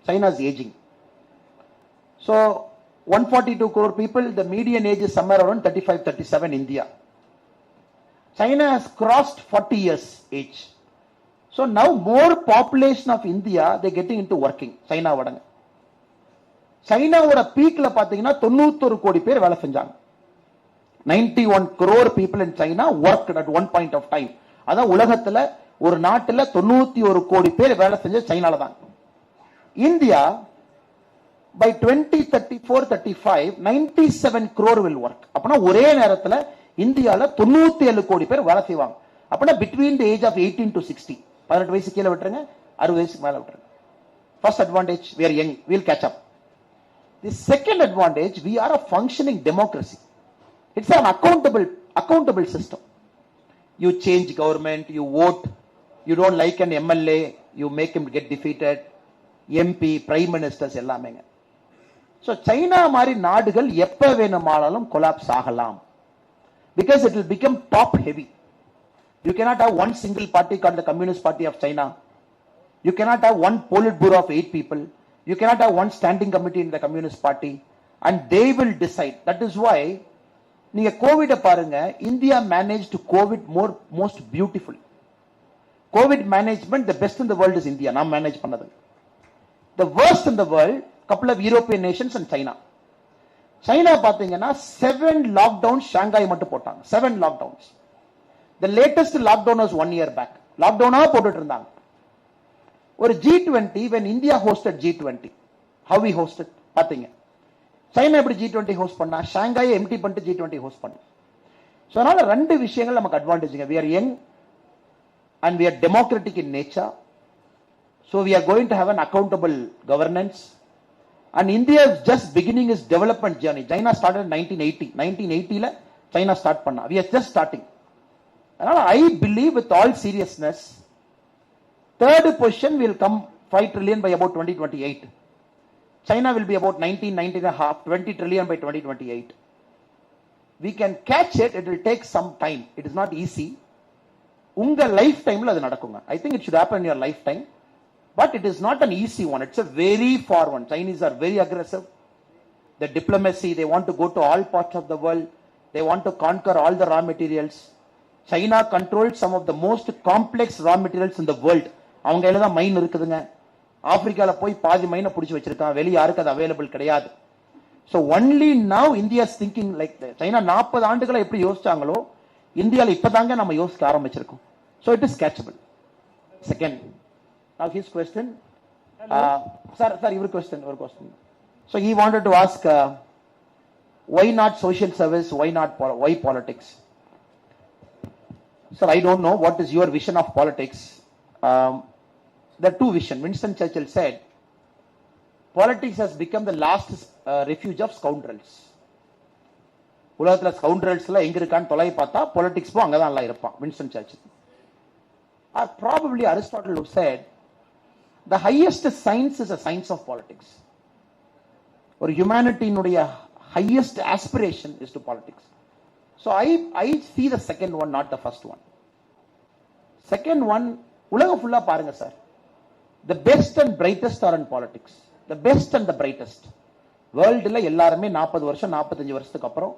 China is aging. So, 142 crore people, the median age is somewhere around 35-37 India. China has crossed 40 years age. So now more population of India, they getting into working. China வடங்க. சைனாவோட பீக்ல பாத்தீங்கன்னா 91 கோடி பேர் வேலை செஞ்சாங்க. 91 crore people in China worked at one point of time. அதான் உலகத்துல ஒரு நாட்டுல 91 கோடி பேர் வேலை செஞ்ச சைனால தான். India by 2034-35 97 crore will work. அப்பனா ஒரே நேரத்துல இந்தியால 97 கோடி பேர் வேலை செய்வாங்க. அப்படின்னா between the age of 18 to 60, 18 வயசு கீழே விட்டுருங்க, 60 வயசுக்கு மேல விட்டுருங்க. First advantage, we are young, we'll catch up. The second advantage, we are a functioning democracy. It's an accountable system. You change government, you vote, you don't like an MLA, you make him get defeated, MP, prime ministers எல்லாமேங்க. So China மாதிரி நாடுகள் எப்ப வேணுமானாலும் collapse ஆகலாம். Because it will become top heavy. You cannot have one single party called the Communist Party of China. You cannot have one Politburo of 8 people. You cannot have one standing committee in the Communist Party. And they will decide. That is why, நீங்க covid பாருங்க, India managed COVID most beautifully. COVID management, the best in the world is India. நாம் manage பண்ணது. The worst in the world, couple of European nations and China. China பாத்தீங்கன்னா 7 lockdowns Shanghai மட்டும் போட்டாங்க. 7 lockdowns. The latest lockdown was 1 year back. Lockdown போட்டுட்டு இருந்தாங்க. ஒரு G20, when India hosted G20, how we hosted பாத்தீங்க. China எப்படி G20 host பண்ணா? Shanghai empty பண்ணிட்டு G20 host பண்ணா. So அதனால ரெண்டு விஷயங்கள் நமக்கு அட்வான்டேஜ்ங்க. We are young and we are democratic in nature. So we are going to have an accountable governance. And India is just beginning its development journey. China started in 1980. 1980 la China start panna. We are just starting. I believe with all seriousness, third position will come 5 trillion by about 2028. China will be about 19.5, 20 trillion by 2028. We can catch it. It will take some time. It is not easy. Unga lifetime la adu nadakunga. I think it should happen in your lifetime. But it is not an easy one. It's a very far one. Chinese are very aggressive. The diplomacy, they want to go to all parts of the world. They want to conquer all the raw materials. China controls some of the most complex raw materials in the world. அவங்க கையில தான் மைன் இருக்குதுங்க. ஆப்பிரிக்கால போய் பாதி மைனை பிடிச்சி வச்சிருக்கான். வெளிய யாருக்கு அது அவைலபிள் கிடையாது. So only now India is thinking like that. China 40 ஆண்டுகளா எப்படி யோசிச்சாங்களோ இந்தியால இப்பதாங்க நம்ம யோசிக்க ஆரம்பிச்சிருக்கோம். So it is catchable. Second, now his question. Sir, your question. So he wanted to ask, why not social service? Why politics? Sir, I don't know what is your vision of politics. There are two visions. Winston Churchill said, politics has become the last refuge of scoundrels. உலகத்துல ஸ்கவுண்டரல்ஸ்ல எங்க இருக்கான்னு தொலை பார்த்தா politics போ அங்கதான் எல்லாம் இருப்பான். Winston Churchill. Or probably Aristotle who said, the highest science is a science of politics. Or humanity inuடைய highest aspiration is to politics. So I see the second one, not the first one. Second one, உலகம் ஃபுல்லா பாருங்க sir. The best and brightest are in politics. The best and the brightest. வேர்ல்டுல எல்லாருமே 40 வருஷம் 45 வருஷத்துக்கு அப்புறம்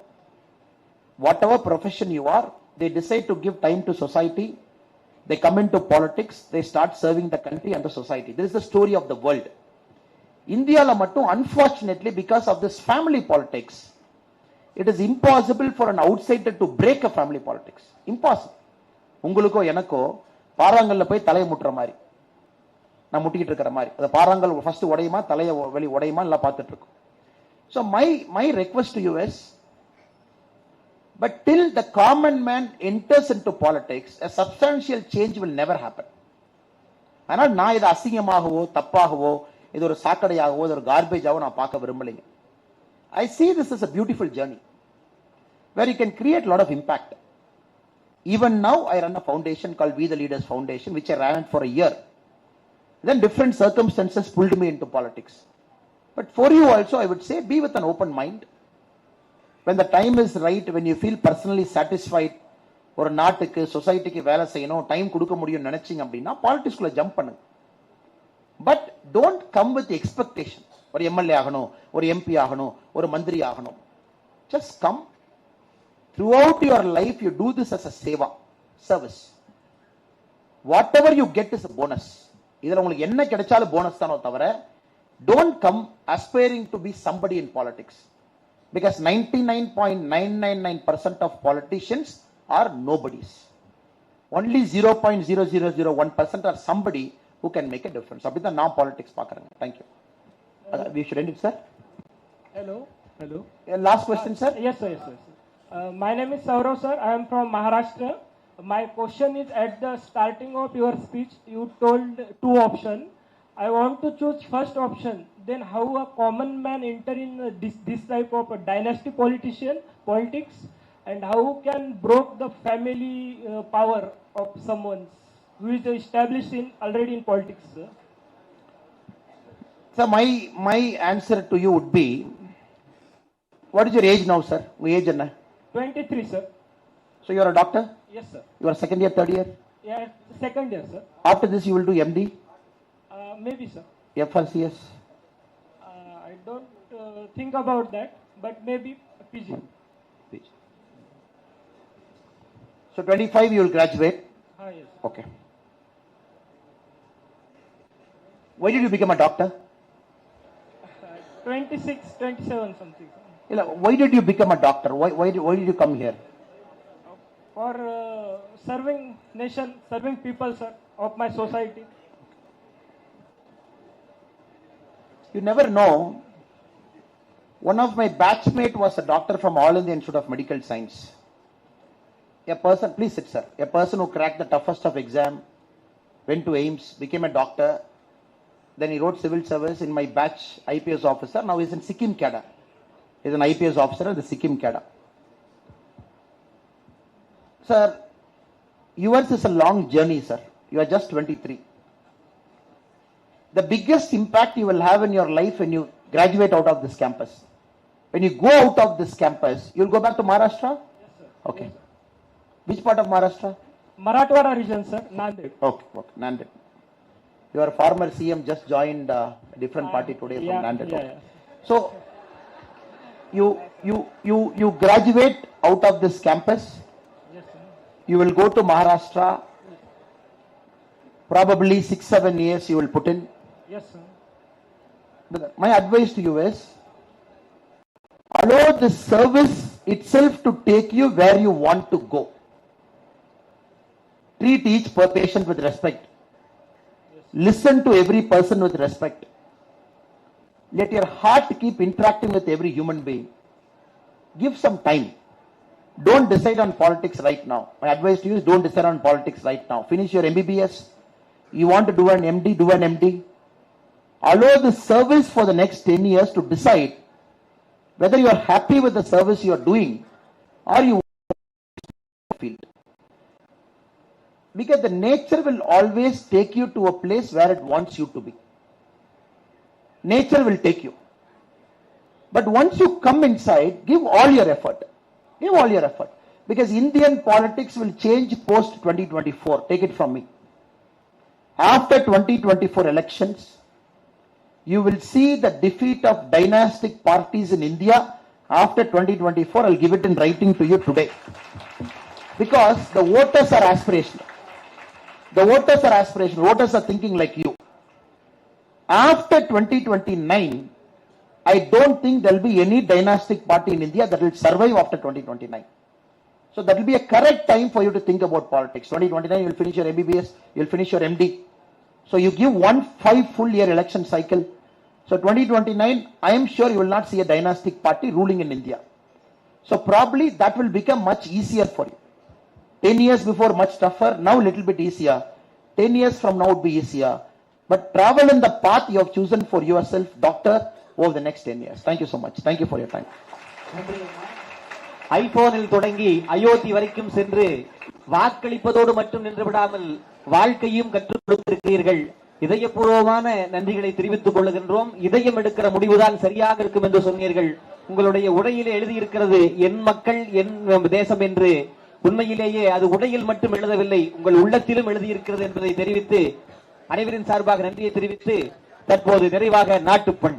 whatever profession you are, they decide to give time to society. They come into politics, they start serving the country and the society. This is the story of the world. Indiaல மட்டும் unfortunately because of this family politics, it is impossible for an outsider to break a family politics. Impossible. உங்களுக்கோ எனக்கோ பாறாங்கல்ல போய் தலையை முட்டுற மாதிரி, நான் முட்டிக்கிட்டு இருக்கிற மாதிரி, அந்த பாறாங்கல் ஃபர்ஸ்ட் உடையுமா தலையை வெளி உடையுமா எல்லாம் பார்த்துட்டு இருக்கோம். So my request to you is, but till the common man enters into politics, a substantial change will never happen. ஆனால் நான் இது அசிங்கமாகவோ தப்பாகவோ இது ஒரு சாக்கடையாகவோ இது ஒரு கார்பேஜாவோ நான் பார்க்க விரும்பலைங்க. I see this as a beautiful journey where you can create a lot of impact. Even now I run a foundation called We the Leaders Foundation, which I ran for a year. Then different circumstances pulled me into politics. But for you also I would say, be with an open mind. When the time is right, when you feel personally satisfied, ஒரு நாட்டுக்கு சொசைட்டிக்கு வேலை செய்யணும், time கொடுக்க முடியும் நினைச்சீங்க அப்படின்னா பாலிடிக்ஸ்குள்ள jump பண்ணுங்க. But don't come with expectation. ஒரு எம்எல்ஏ ஆகணும், ஒரு எம்பி ஆகணும், ஒரு மந்திரி ஆகணும். Just come. Throughout your life, you do this as a seva, service. Whatever you get is a bonus. இதுல உங்களுக்கு என்ன கிடைச்சாலும் போனஸ் தானோ தவிர, don't come aspiring to be somebody in politics. Because 99.999% of politicians are nobodies. Only 0.0001% are somebody who can make a difference. அப்படிதான் நான் politics பார்க்கறேன். Thank you. We should end it, sir. Hello. Last question, sir. Yes, sir. My name is Saurav, sir. I am from Maharashtra. My question is, at the starting of your speech, you told two options. I want to choose first option. Then how a common man enter in this type of a dynasty politics, and how can broke the family power of someone who is established already in politics, sir? So my answer to you would be, what is your age now, sir? Your age is 23, sir. So you are a doctor? Yes, sir. You are second year, third year? Yeah, second year, sir. After this you will do MD? Maybe, sir. FRCS? I don't think about that, but maybe PG. So 25 you will graduate? Yes. Okay. Why did you become a doctor? 26, 27 something. Why did you become a doctor? Why did you come here? For serving nation, serving people, sir, of my society. You never know. One of my batchmate was a doctor from All India Institute of Medical Science. A person, please sit, sir. A person who cracked the toughest of exam, went to AIMS, became a doctor. Then he wrote civil service in my batch, IPS officer. Now he's in Sikkim cadre. He's an IPS officer in the Sikkim cadre. Sir, yours is a long journey, sir. You are just 23. The biggest impact you will have in your life when you graduate out of this campus. When you go out of this campus, you'll go back to Maharashtra? Yes, sir. Okay. Which part of Maharashtra? Marathwada region, sir, Nanded. Okay, Nanded. Your former CM just joined a different party today from Nanded. Yeah. So, you graduate out of this campus. Yes, sir. You will go to Maharashtra. Probably 6-7 years you will put in. Yes, sir. But my advice to you is, allow the service itself to take you where you want to go. Treat each patient with respect. Listen to every person with respect. Let your heart keep interacting with every human being. Give some time. Don't decide on politics right now. My advice to you is, don't decide on politics right now. Finish your MBBS. You want to do an MD, do an MD. Allow the service for the next 10 years to decide whether you are happy with the service you are doing or you want to field. Because the nature will always take you to a place where it wants you to be. Nature will take you. But once you come inside, give all your effort. Give all your effort. Because Indian politics will change post 2024. Take it from me. After 2024 elections, you will see the defeat of dynastic parties in India. After 2024, I'll give it in writing to you today. Because the voters are aspirational. The voters are aspirational. Voters are thinking like you. After 2029, I don't think there will be any dynastic party in India that will survive after 2029. So that will be a correct time for you to think about politics. 2029, you will finish your MBBS, you will finish your MD. So you give 5 full year election cycle. So 2029, I am sure you will not see a dynastic party ruling in India. So probably that will become much easier for you. 10 years before much tougher, now little bit easier. 10 years from now would be easier. But travel in the path you have chosen for yourself, doctor, over the next 10 years. Thank you so much. Thank you for your time. ஐபோனில் தொடங்கி அயோத்தி வரைக்கும் சென்று வாக்களிப்பதோடு மட்டும் நின்று விடாமல் வாழ்க்கையும் கற்றுக் கொடுத்திருக்கிறீர்கள். இதயபூர்வமான நன்றிகளை தெரிவித்துக் கொள்ளுகின்றோம். இதயம் எடுக்கிற முடிவுதான் சரியாக இருக்கும் என்று சொன்னீர்கள். உங்களுடைய உடையிலே எழுதியிருக்கிறது என் மக்கள் என் தேசம் என்று. உண்மையிலேயே அது உடையில் மட்டும் எழுதவில்லை, உங்கள் உள்ளத்திலும் எழுதியிருக்கிறது என்பதை தெரிவித்து அனைவரின் சார்பாக நன்றியை தெரிவித்து தற்போது நிறைவாக நாட்டுப்பண்